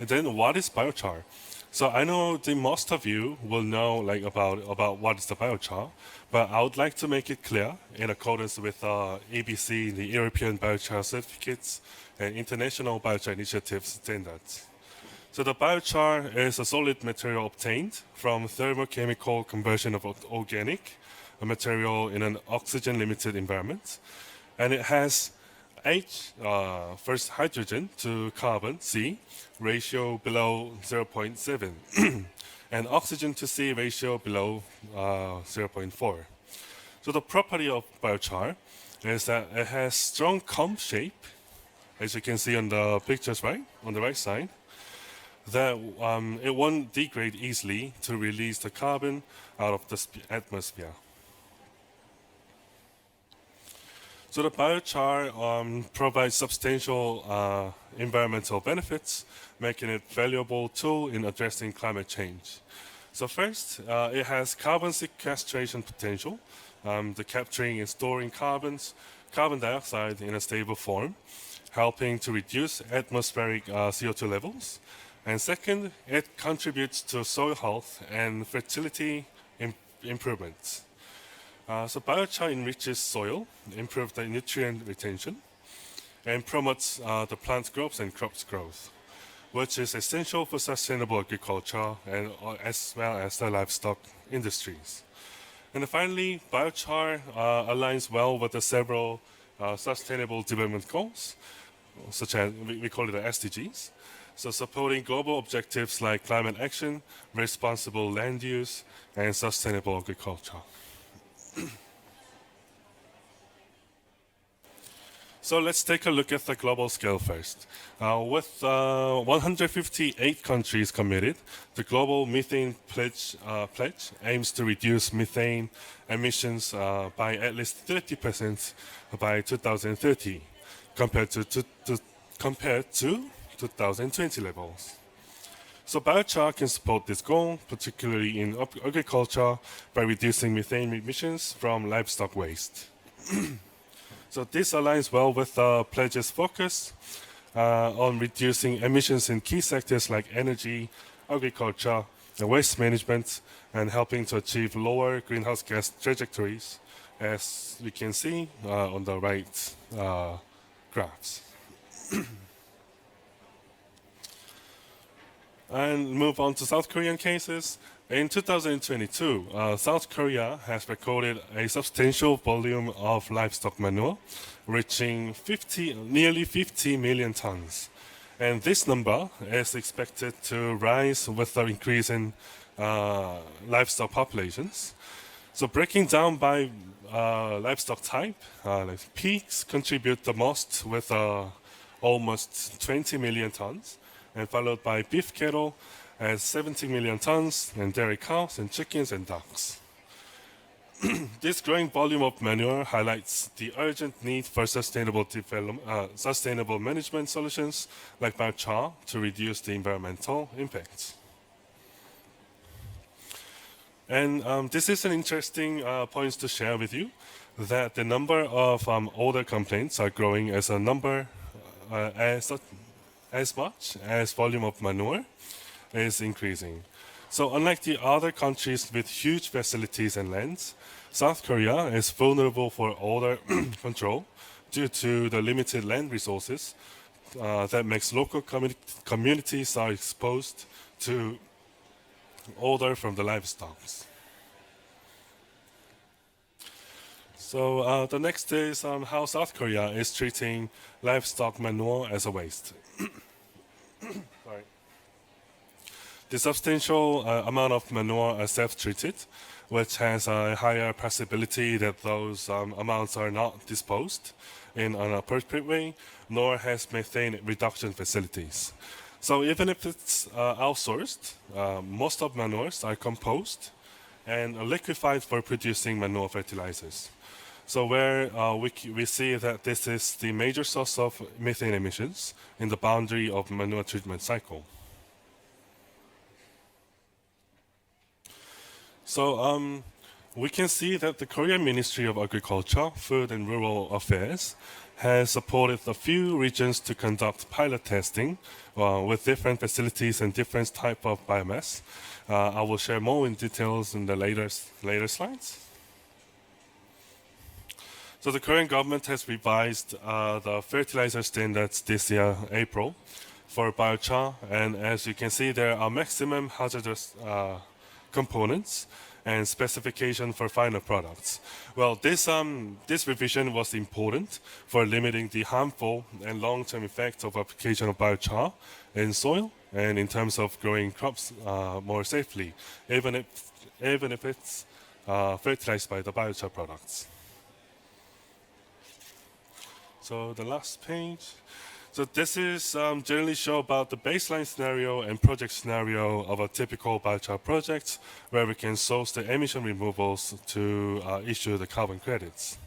And then what is biochar? So I know the most of you will know about what is the biochar, but I would like to make it clear in accordance with ABC, the European Biochar Certificates and International Biochar Initiative standards. So the biochar is a solid material obtained from thermochemical conversion of organic material in an oxygen-limited environment, and it has first hydrogen to carbon, C, ratio below 0.7, and oxygen to C ratio below 0.4. So the property of biochar is that it has strong comb shape, as you can see on the pictures on the right side, that it won't degrade easily to release the carbon out of the atmosphere. So the biochar provides substantial environmental benefits, making it a valuable tool in addressing climate change. So first, it has carbon sequestration potential, the capturing and storing carbon dioxide in a stable form, helping to reduce atmospheric CO2 levels. And second, it contributes to soil health and fertility improvements. So biochar enriches soil, improves the nutrient retention, and promotes the plant growth and crops growth, which is essential for sustainable agriculture and as well as the livestock industries. And finally, biochar aligns well with the several sustainable development goals, such as we call it the SDGs. So supporting global objectives like climate action, responsible land use, and sustainable agriculture. So let's take a look at the global scale first. With 158 countries committed, the global methane pledge aims to reduce methane emissions by at least 30% by 2030, compared to 2020 levels. So biochar can support this goal, particularly in agriculture, by reducing methane emissions from livestock waste. So this aligns well with the pledge's focus on reducing emissions in key sectors like energy, agriculture, and waste management, and helping to achieve lower greenhouse gas trajectories, as we can see on the right graphs. And move on to South Korean cases. In 2022, South Korea has recorded a substantial volume of livestock manure, reaching nearly 50 million tons. And this number is expected to rise with the increase in livestock populations. So breaking down by livestock type, like pigs contribute the most with almost 20 million tons, and followed by beef cattle at 70 million tons, and dairy cows and chickens and ducks. This growing volume of manure highlights the urgent need for sustainable management solutions like biochar to reduce the environmental impacts. And this is an interesting point to share with you, that the number of odor complaints are growing as a number as much as volume of manure is increasing. So unlike the other countries with huge facilities and lands, South Korea is vulnerable for odor control due to the limited land resources that makes local communities are exposed to odor from the livestock. So the next is how South Korea is treating livestock manure as a waste. Sorry. The substantial amount of manure are self-treated, which has a higher possibility that those amounts are not disposed in an appropriate way, nor has methane reduction facilities. So even if it's outsourced, most of manures are composed and liquefied for producing manure fertilizers. So where we see that this is the major source of methane emissions in the boundary of manure treatment cycle. So we can see that the Korean Ministry of Agriculture, Food and Rural Affairs has supported a few regions to conduct pilot testing with different facilities and different type of biomass. I will share more in details in the later slides. So the Korean government has revised the fertilizer standards this year, April, for biochar, and as you can see, there are maximum hazardous components and specification for final products. Well, this revision was important for limiting the harmful and long-term effects of application of biochar in soil and in terms of growing crops more safely, even if it's fertilized by the biochar products. So the last page. So this is generally show about the baseline scenario and project scenario of a typical biochar project, where we can source the emission removals to issue the carbon credits.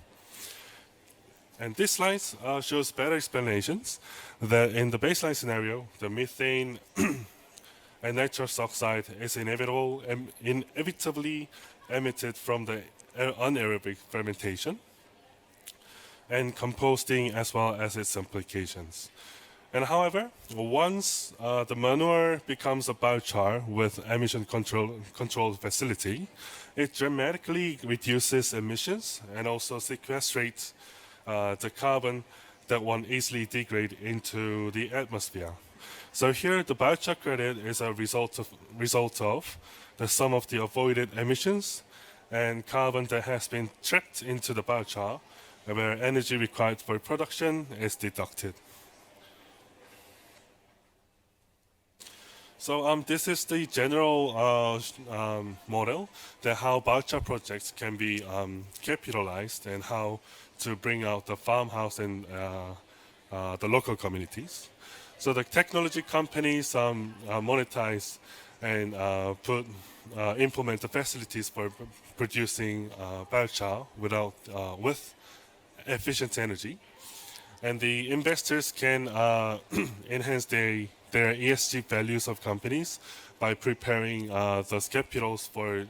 And this slide shows better explanations that in the baseline scenario, the methane and nitrous oxide is inevitably emitted from the anaerobic fermentation and composting, as well as its implications. And however, once the manure becomes a biochar with emission control facility, it dramatically reduces emissions and also sequestrates the carbon that one easily degrade into the atmosphere. So here, the biochar credit is a result of the sum of the avoided emissions and carbon that has been trapped into the biochar, where energy required for production is deducted. So this is the general model that how biochar projects can be capitalized and how to bring out the farmhouse and the local communities. So the technology companies monetize and implement the facilities for producing biochar with efficient energy. And the investors can enhance their ESG values of companies by preparing those capitals for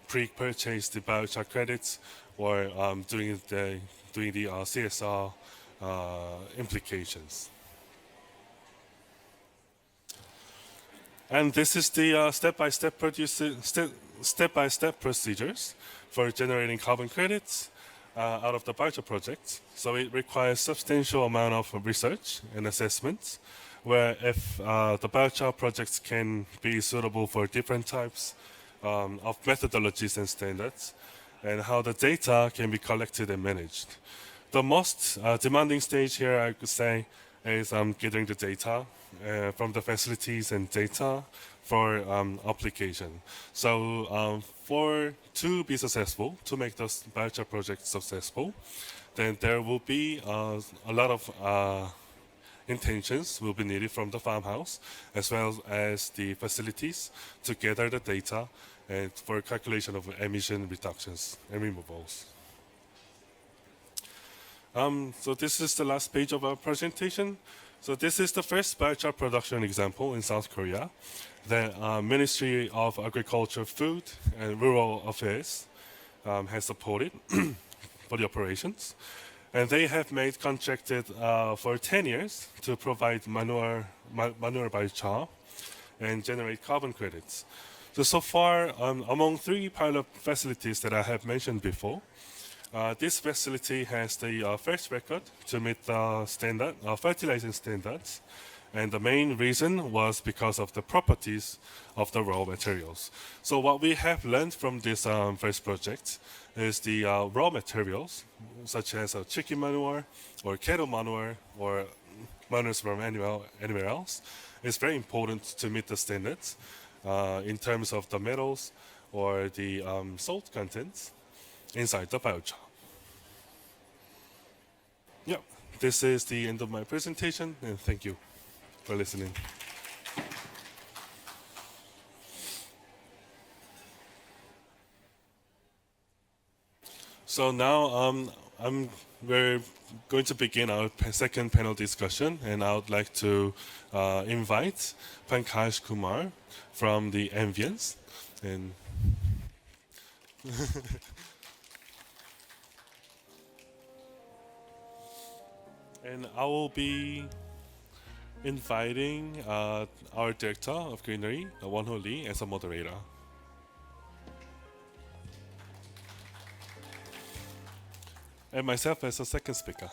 pre-purchased biochar credits or doing the CSR implications. And this is the step-by-step procedures for generating carbon credits out of the biochar project. So it requires substantial amount of research and assessments, where if the biochar projects can be suitable for different types of methodologies and standards, and how the data can be collected and managed. The most demanding stage here, I could say, is gathering the data from the facilities and data for application. So to be successful, to make those biochar projects successful, then there will be a lot of intentions will be needed from the farmhouse, as well as the facilities to gather the data and for calculation of emission reductions and removals. So this is the last page of our presentation. So this is the first biochar production example in South Korea that Ministry of Agriculture, Food and Rural Affairs has supported for the operations. And they have made contracted for 10 years to provide manure biochar and generate carbon credits. So far, among 3 pilot facilities that I have mentioned before, this facility has the first record to meet the standard, fertilizing standards. And the main reason was because of the properties of the raw materials. So what we have learned from this first project is the raw materials, such as chicken manure or cattle manure or manures from anywhere else, is very important to meet the standards in terms of the metals or the salt contents inside the biochar. Yeah, this is the end of my presentation, and thank you for listening. So now we're going to begin our second panel discussion, and I would like to invite Pankaj Kumar from the Ambience. And and I will be inviting our director of greenery, Won-ho Lee, as a moderator. And myself as a second speaker.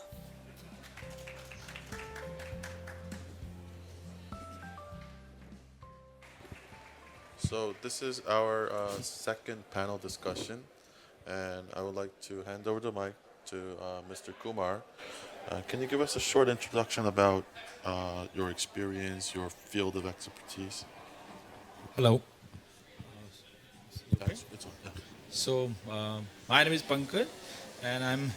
So this is our second panel discussion, and I would like to hand over the mic to Mr. Kumar. Can you give us a short introduction about your experience, your field of expertise? Hello. Yes, it's on, yeah. So my name is Pankaj, and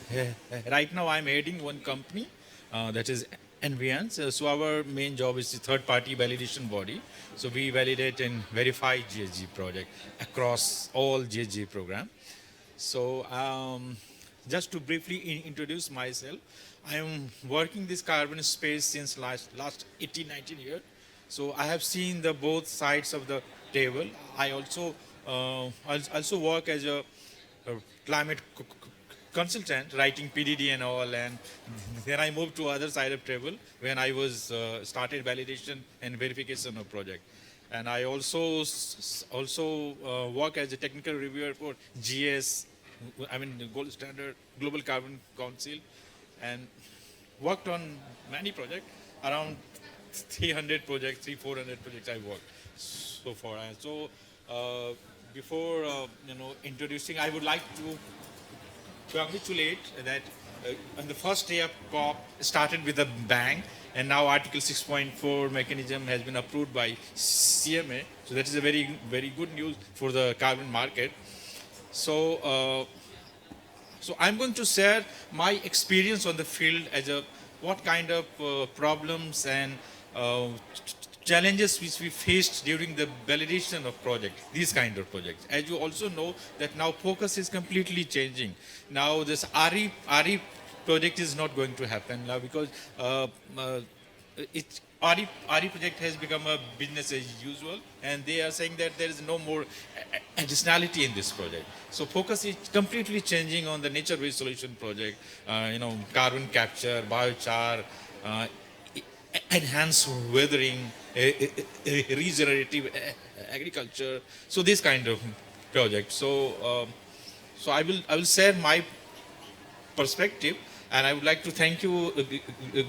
right now I'm heading one company that is Enviance. So our main job is the third-party validation body. So we validate and verify GHG project across all GHG program. So just to briefly introduce myself, I am working this carbon space since last 18, 19 years. So I have seen the both sides of the table. I also work as a climate consultant, writing PDD and all, and then I moved to other side of table when I was started validation and verification of project. And I also work as a technical reviewer for GS, I mean the Gold Standard Global Carbon Council, and worked on many projects, around 300 projects, 400 projects I worked so far. And so before introducing, I would like to congratulate that on the first day of COP started with a bang, and now Article 6.4 mechanism has been approved by CMA. So that is a very good news for the carbon market. So so I'm going to share my experience on the field as a what kind of problems and challenges which we faced during the validation of project, these kind of projects. As you also know that now focus is completely changing. Now this RE project is not going to happen now because RE project has become a business as usual, and they are saying that there is no more additionality in this project. So focus is completely changing on the nature-based solution project, carbon capture, biochar, enhanced weathering, regenerative agriculture. So this kind of project. So I will share my perspective, and I would like to thank you,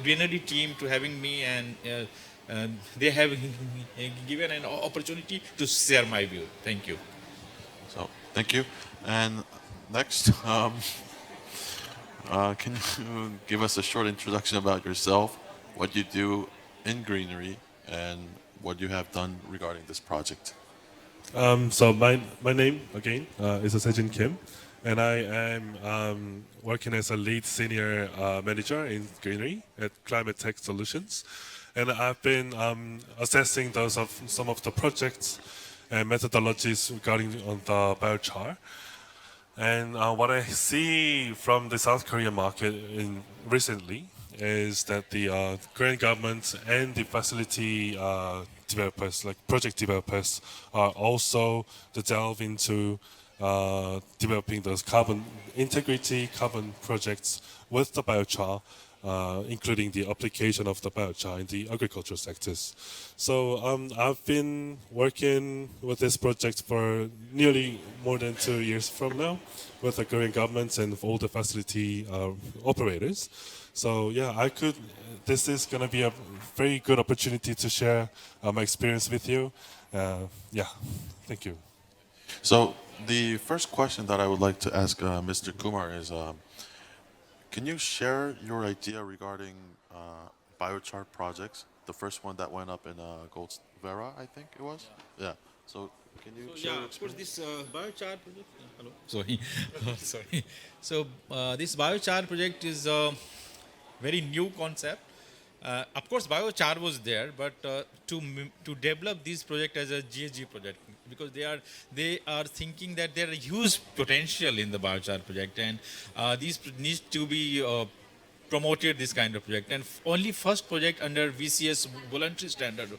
Greenery team, to having me, and they have given an opportunity to share my view. Thank you. So thank you. And next, can you give us a short introduction about yourself, what you do in Greenery, and what you have done regarding this project? So my name again is Sejin Kim, and I am working as a lead senior manager in Greenery at Climate Tech Solutions, and I've been assessing some of the projects and methodologies regarding on the biochar. And what I see from the South Korean market recently is that the Korean government and the facility developers, like project developers, are also to delve into developing those carbon integrity, carbon projects with the biochar, including the application of the biochar in the agricultural sectors. So I've been working with this project for nearly more than 2 years from now with the Korean government and all the facility operators. So yeah, this is going to be a very good opportunity to share my experience with you. Yeah, thank you. So the first question that I would like to ask Mr. Kumar is, can you share your idea regarding biochar projects? The first one that went up in Gold Vera, I think it was? Yeah. So can you share your Of course, experience? this biochar project. Hello. Sorry, sorry. So this biochar project is a very new concept. Of course, biochar was there, but to develop this project as a GHG project, because they are thinking that there is huge potential in the biochar project, and these needs to be promoted, this kind of project. And only first project under VCS voluntary standard,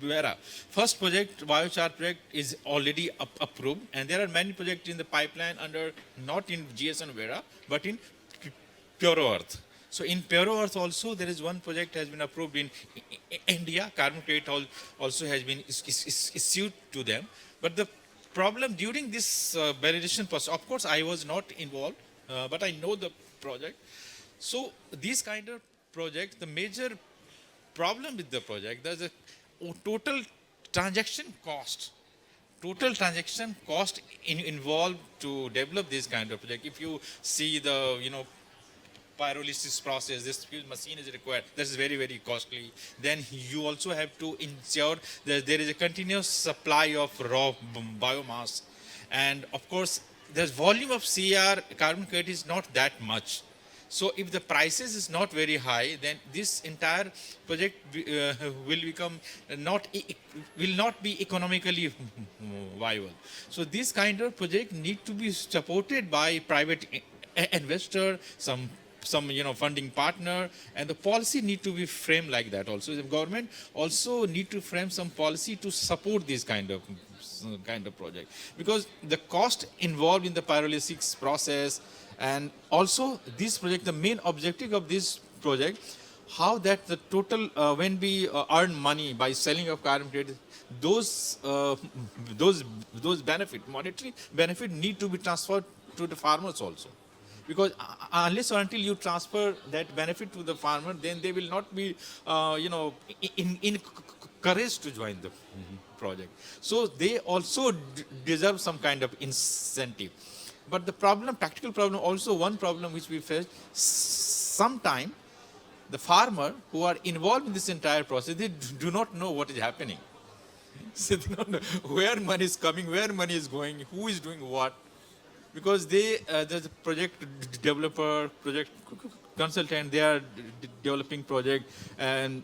Vera. First project, biochar project, is already approved, and there are many projects in the pipeline under, not in GS and Vera, but in Pure Earth. So in Pure Earth also there is one project has been approved in India. Carbon credit also has been issued to them. But the problem during this validation process, of course I was not involved, but I know the project. So these kind of projects, the major problem with the project, there's a total transaction cost. Total transaction cost involved to develop this kind of project. If you see the pyrolysis process, this field machine is required. That is very costly. Then you also have to ensure that there is a continuous supply of raw biomass, and of course the volume of CR carbon credit is not that much. So if the prices is not very high, then this entire project will not be economically viable. So this kind of project need to be supported by private investor, some funding partner, and the policy need to be framed like that. Also, the government also need to frame some policy to support this kind of project, because the cost involved in the pyrolysis process, and also this project, the main objective of this project, how that the total when we earn money by selling of carbon credit, those monetary benefit need to be transferred to the farmers also. Because unless or until you transfer that benefit to the farmer, then they will not be in courage to join the project. So they also deserve some kind of incentive. But the problem, practical problem, also one problem which we face, sometime the farmer who are involved in this entire process, they do not know what is happening. So they don't know where money is coming, where money is going, who is doing what. Because there's a project developer, project consultant, they are developing project and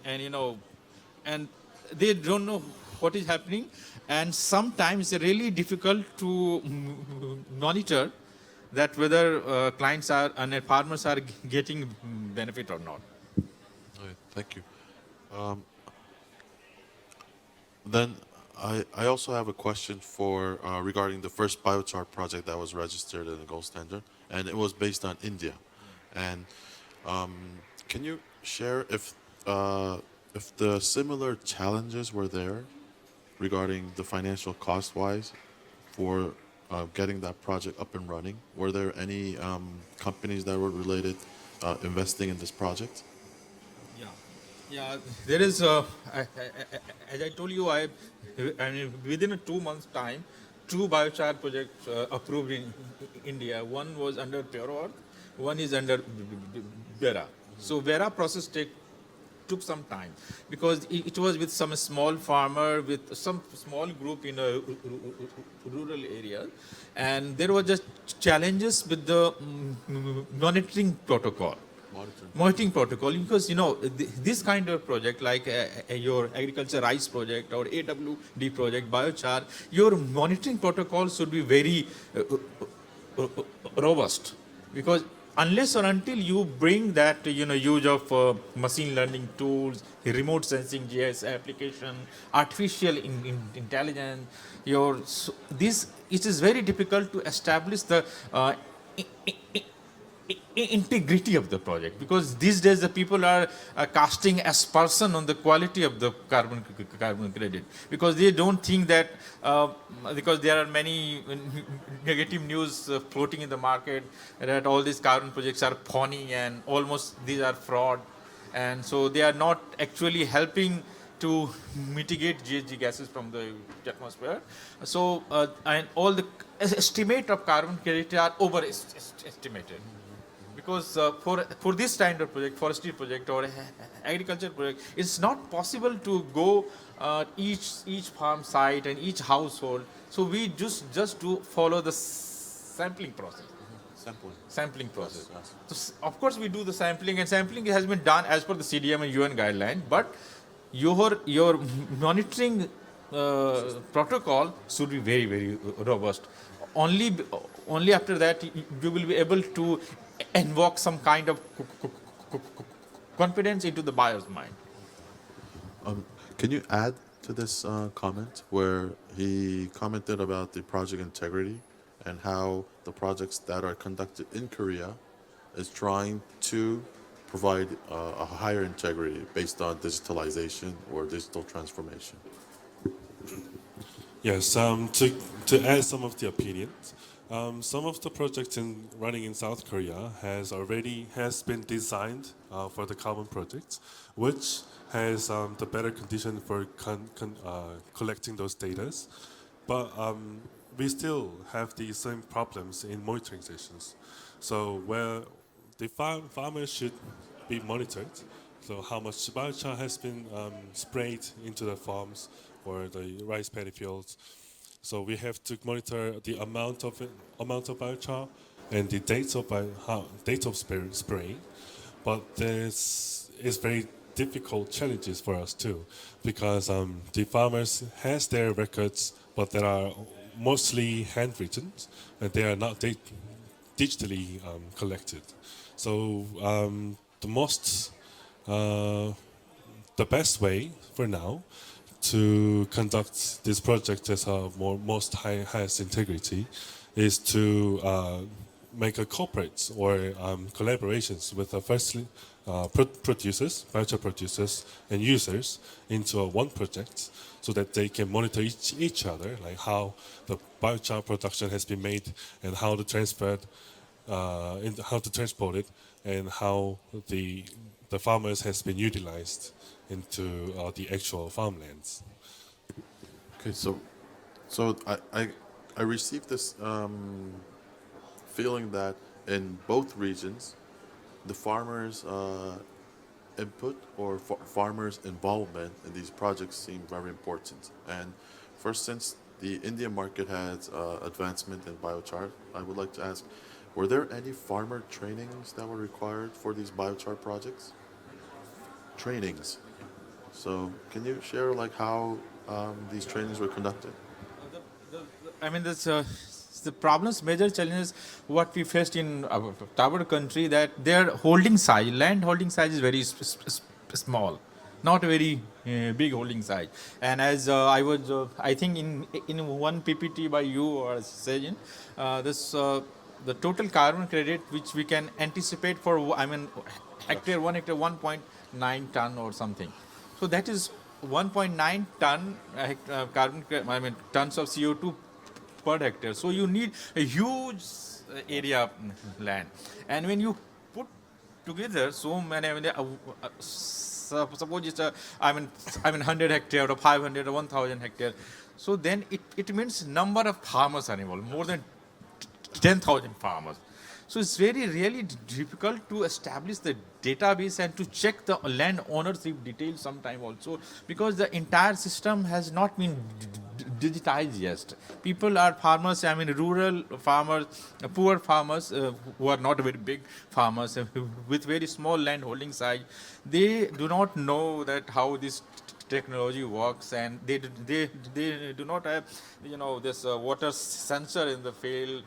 they don't know what is happening. And sometimes it's really difficult to monitor that whether clients are and farmers are getting benefit or not. Okay, thank you. Then I also have a question for regarding the first biochar project that was registered in the gold standard, and it was based on India. And can you share if the similar challenges were there regarding the financial cost-wise for getting that project up and running? Were there any companies that were related investing in this project? Yeah, there is, as I told you, I mean, within a 2 months' time, 2 biochar projects approved in India. One was under Pure Earth, one is under Vera. So Vera process took some time because it was with some small farmer, with some small group in a rural area, and there were just challenges with the monitoring protocol. Monitoring protocol, because this kind of project like your agriculture rice project or AWD project, biochar, your monitoring protocol should be very robust, because unless or until you bring that use of machine learning tools, remote sensing GIS application, artificial intelligence, it is very difficult to establish the integrity of the project, because these days the people are casting aspersion on the quality of the carbon credit, because they don't think that because there are many negative news floating in the market that all these carbon projects are phony and almost these are fraud, and so they are not actually helping to mitigate GHG gases from the atmosphere. So and all the estimate of carbon credit are overestimated. Because for this kind of project, forestry project or agriculture project, it's not possible to go each farm site and each household. So we just do follow the sampling process. Sampling process. Yes. So of course we do the sampling, and sampling has been done as per the CDM and UN guideline. But your monitoring protocol should be very, very robust. Only after that you will be able to invoke some kind of confidence into the buyer's mind. Can you add to this comment where he commented about the project integrity and how the projects that are conducted in Korea is trying to provide a higher integrity based on digitalization or digital transformation? Yes, to add some of the opinions, some of the projects running in South Korea has been designed for the carbon projects, which has the better condition for collecting those data. But we still have the same problems in monitoring stations. So where the farmers should be monitored, so how much biochar has been sprayed into the farms or the rice paddy fields. So we have to monitor the amount of biochar and the date of spraying. But this is very difficult challenges for us too, because the farmers has their records, but they are mostly handwritten and they are not digitally collected. So the best way for now to conduct this project as a highest integrity is to make a corporate or collaborations with biochar producers and users into one project, so that they can monitor each other, like how the biochar production has been made and how the transferred in how to transport it, and how the farmers has been utilized into the actual farmlands. Okay, so I received this feeling that in both regions, the farmers' input or farmers' involvement in these projects seem very important. And first, since the Indian market has advancement in biochar, I would like to ask, were there any farmer trainings that were required for these biochar projects? Trainings. So can you share like how these trainings were conducted? I mean, this the problems, major challenges what we faced in our country, that their holding size, land holding size is very small, not a very big holding size. And as I think in one PPT by you or Sajin, this the total carbon credit which we can anticipate for, I mean, hectare, 1.9 ton or something. So that is 1.9 ton carbon, I mean, tons of CO2 per hectare. So you need a huge area land. And when you put together so many, I mean, suppose it's a, I mean 100 hectare or 500 or 1,000 hectare. So then it means number of farmers are involved, more than 10,000 farmers. So it's really difficult to establish the database and to check the land ownership details sometime also, because the entire system has not been digitized yet. People are farmers, I mean rural farmers, poor farmers who are not very big farmers with very small land holding size. They do not know that how this technology works, and they do not have, you know, this water sensor in the field,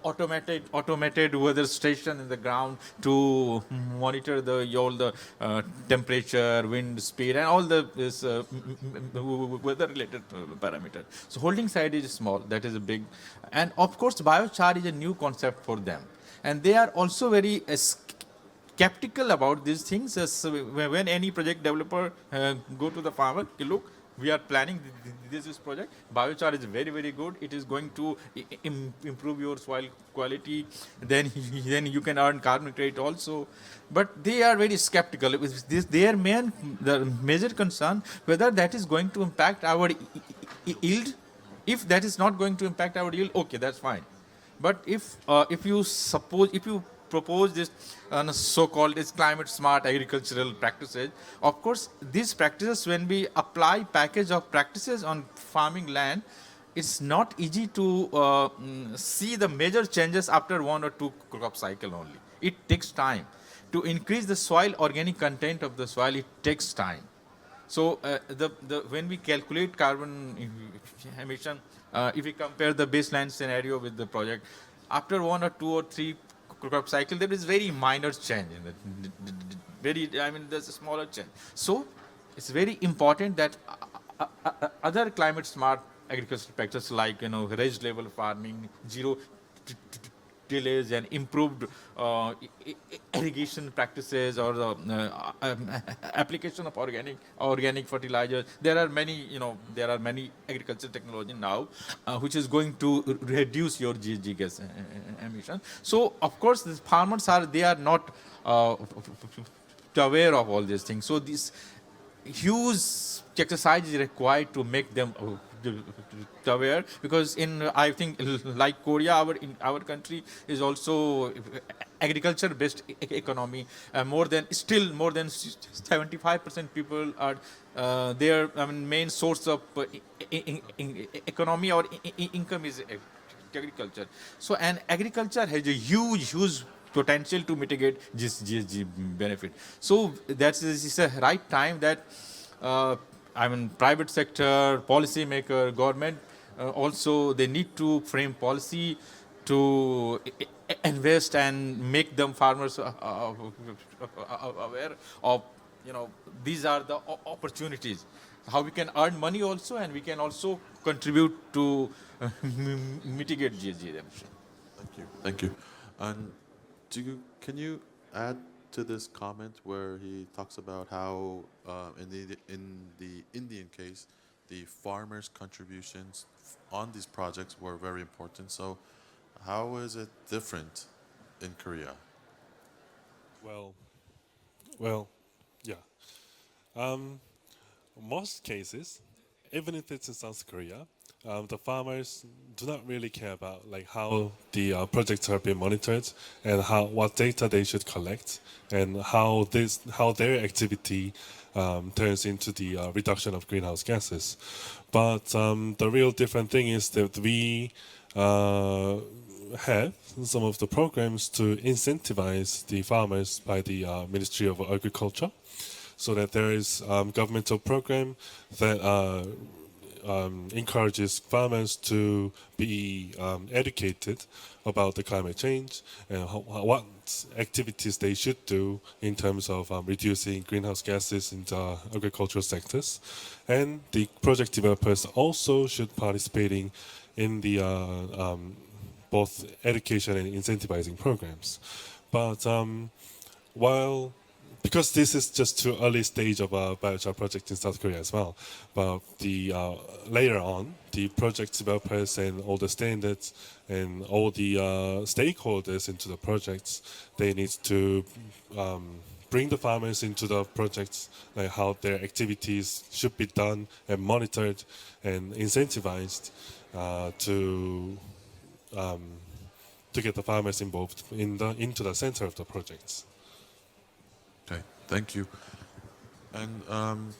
automated weather station in the ground to monitor all the temperature, wind speed, and all the weather related parameters. So holding side is small, that is a big, and of course biochar is a new concept for them, and they are also very skeptical about these things. When any project developer go to the farmer, okay, look, we are planning this project. Biochar is very good. It is going to improve your soil quality. Then you can earn carbon credit also. But they are very skeptical. This the major concern whether that is going to impact our yield. If that is not going to impact our yield, okay, that's fine. But if you propose this so-called climate smart agricultural practices, of course these practices, when we apply package of practices on farming land, it's not easy to see the major changes after 1 or 2 crop cycle only. It takes time to increase the soil organic content of the soil. It takes time. So when we calculate carbon emission, if we compare the baseline scenario with the project, after 1 or 2 or 3 crop cycle, there is very minor change in there's a smaller change. So it's very important that other climate smart agricultural practices like, you know, raised level farming, zero tillage, and improved irrigation practices, or the application of organic fertilizers. There are many agricultural technology now which is going to reduce your GHG gas emission. So of course the farmers are not aware of all these things. So this huge exercise is required to make them aware, because I think like Korea, our country is also agriculture based economy. More than 75% people are their main source of economy or income is agriculture. So and agriculture has a huge potential to mitigate this GHG benefit. So this is a right time that private sector, policy maker, government also, they need to frame policy to invest and make them farmers aware of, these are the opportunities. How we can earn money also, and we can also contribute to mitigate GHG emission. Thank you. And can you add to this comment where he talks about how in the Indian case, the farmers' contributions on these projects were very important. So how is it different in Korea? Well, yeah. Most cases, even if it's in South Korea, the farmers do not really care about like how the projects are being monitored and what data they should collect and how their activity turns into the reduction of greenhouse gases. But the real different thing is that we have some of the programs to incentivize the farmers by the Ministry of Agriculture, so that there is governmental program that encourages farmers to be educated about the climate change and what activities they should do in terms of reducing greenhouse gases in the agricultural sectors. And the project developers also should participating in the both education and incentivizing programs. But because this is just too early stage of a biochar project in South Korea as well, but the later on, the project developers and all the standards and all the stakeholders into the projects, they need to bring the farmers into the projects, like how their activities should be done and monitored and incentivized to get the farmers involved into the center of the projects. Okay, thank you. And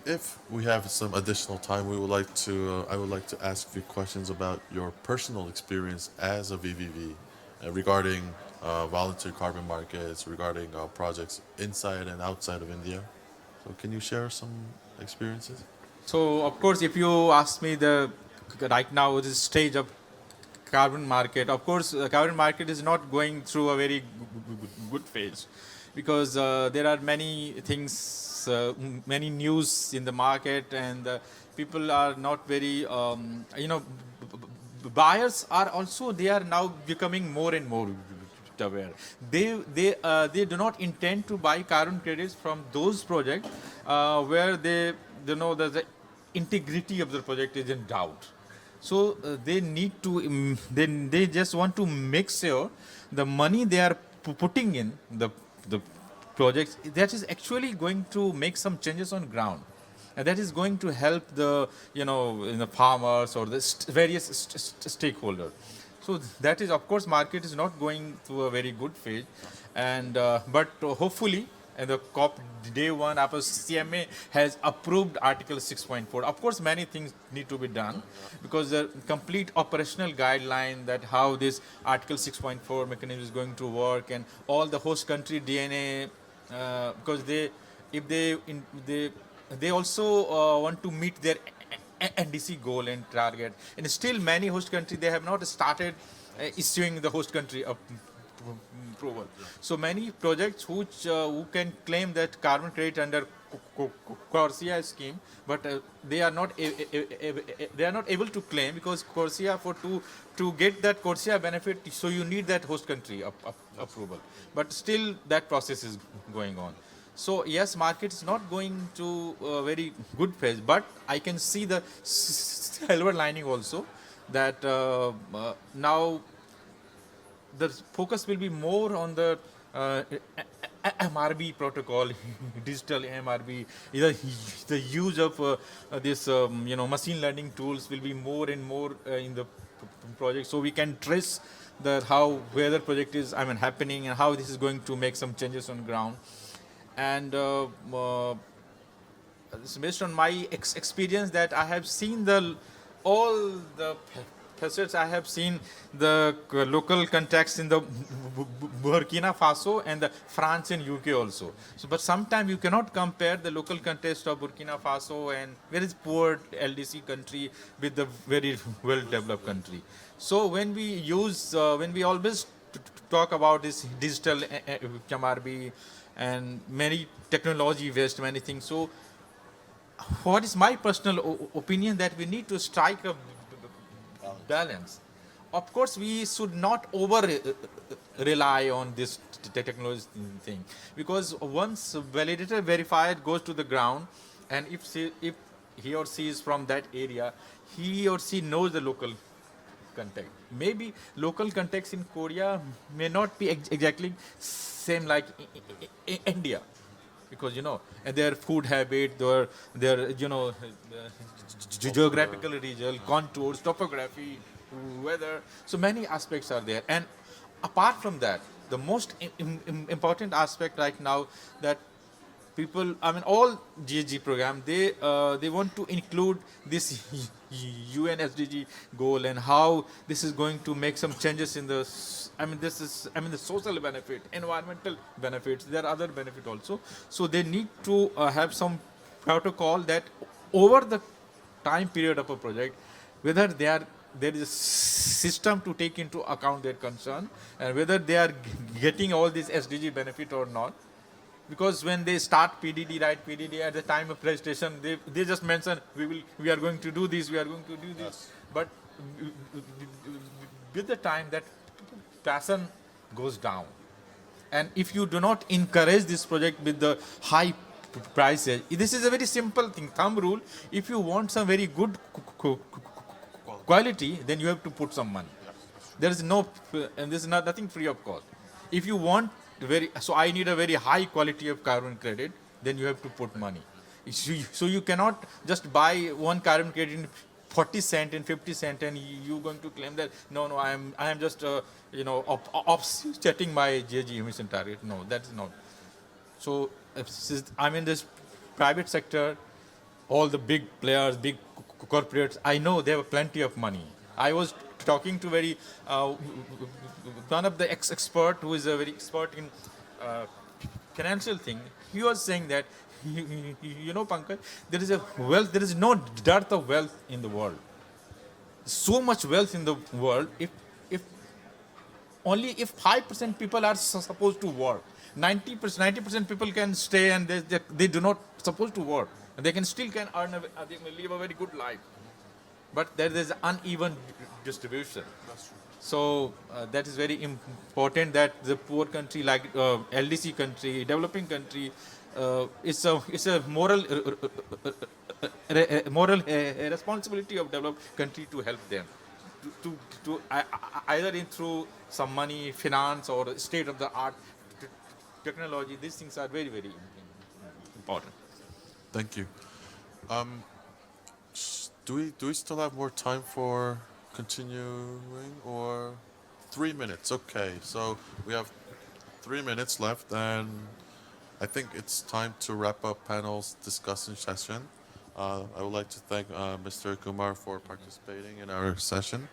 if we have some additional time, we would like to. I would like to ask a few questions about your personal experience as a VVV regarding volunteer carbon markets, regarding projects inside and outside of India. So, can you share some experiences? So, of course, if you ask me right now the stage of carbon market, of course, the carbon market is not going through a very good phase, because there are many things, many news in the market, and people are not very, buyers are also, they are now becoming more and more aware. They do not intend to buy carbon credits from those projects where they know that the integrity of the project is in doubt. So they need to, they just want to make sure the money they are putting in the projects, that is actually going to make some changes on ground, and that is going to help the the farmers or the various stakeholders. So that is, of course, market is not going through a very good phase, and but hopefully, and the COP day one, after CMA has approved Article 6.4. Of course, many things need to be done, because the complete operational guideline that how this Article 6.4 mechanism is going to work, and all the host country DNA, because they also want to meet their NDC goal and target, and still many host countries, they have not started issuing the host country approval. So many projects which who can claim that carbon credit under CORSIA scheme, but they are not able to claim, because CORSIA, to get that CORSIA benefit, so you need that host country approval. But still that process is going on. So yes, market is not going to a very good phase, but I can see the silver lining also, that now the focus will be more on the MRB protocol, digital MRB. The use of this machine learning tools will be more and more in the project, so we can trace where the project is happening, and how this is going to make some changes on ground. And based on my experience, that I have seen all the facets. I have seen the local context in the Burkina Faso and the France and UK also. So, but sometimes you cannot compare the local context of Burkina Faso and very poor LDC country with the very well-developed country. So when we always talk about this digital MRB and many technology waste, many things. So what is my personal opinion, that we need to strike a balance. Of course, we should not rely on this technology thing, because once validator verified goes to the ground, and if he or she is from that area, he or she knows the local context. Maybe local context in Korea may not be exactly same like India, because and their food habit, their geographical region, contours, topography, weather. So many aspects are there. And apart from that, the most important aspect right now that people, I mean, all GHG program, they want to include this UN SDG goal and how this is going to make some changes in the, the social benefit, environmental benefits. There are other benefits also. So they need to have some protocol that over the time period of a project, whether there is a system to take into account their concern and whether they are getting all these SDG benefit or not. Because when they start PDD, at the time of registration, they just mention we are going to do this, we are going to do this. Yes. But with the time, that passion goes down. And if you do not encourage this project with the high prices, this is a very simple thing, thumb rule. If you want some very good quality, then you have to put some money. There is no, and this is nothing free of cost. If you want so I need a very high quality of carbon credit, then you have to put money. So you cannot just buy one carbon credit in 40 cent and 50 cent and you're going to claim that no I am just offsetting my GHG emission target. No, that is not. So I'm in this private sector, all the big players, big corporates, I know they have plenty of money. I was talking to one of the expert who is a very expert in financial thing. He was saying that, Pankaj, there is no dearth of wealth in the world. So much wealth in the world. If 5% people are supposed to work, 90% people can stay and they do not supposed to work. And they can earn, they can live a very good life. But there is uneven distribution. That's true. So that is very important that the poor country like LDC country, developing country, it's a moral responsibility of developed country to help them, to either through some money, finance, or state of the art technology. These things are very, very important. Thank you. Do we still have more time for continuing, or 3 minutes? Okay, so we have 3 minutes left, and I think it's time to wrap up panel's discussion session. I would like to thank Mr. Kumar for participating in our session,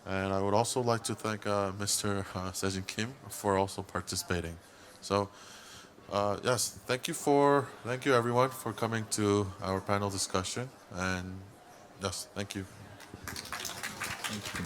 and I would also like to thank Mr. Sejin Kim for also participating. So, yes, thank you everyone for coming to our panel discussion, and yes, thank you. Thank you.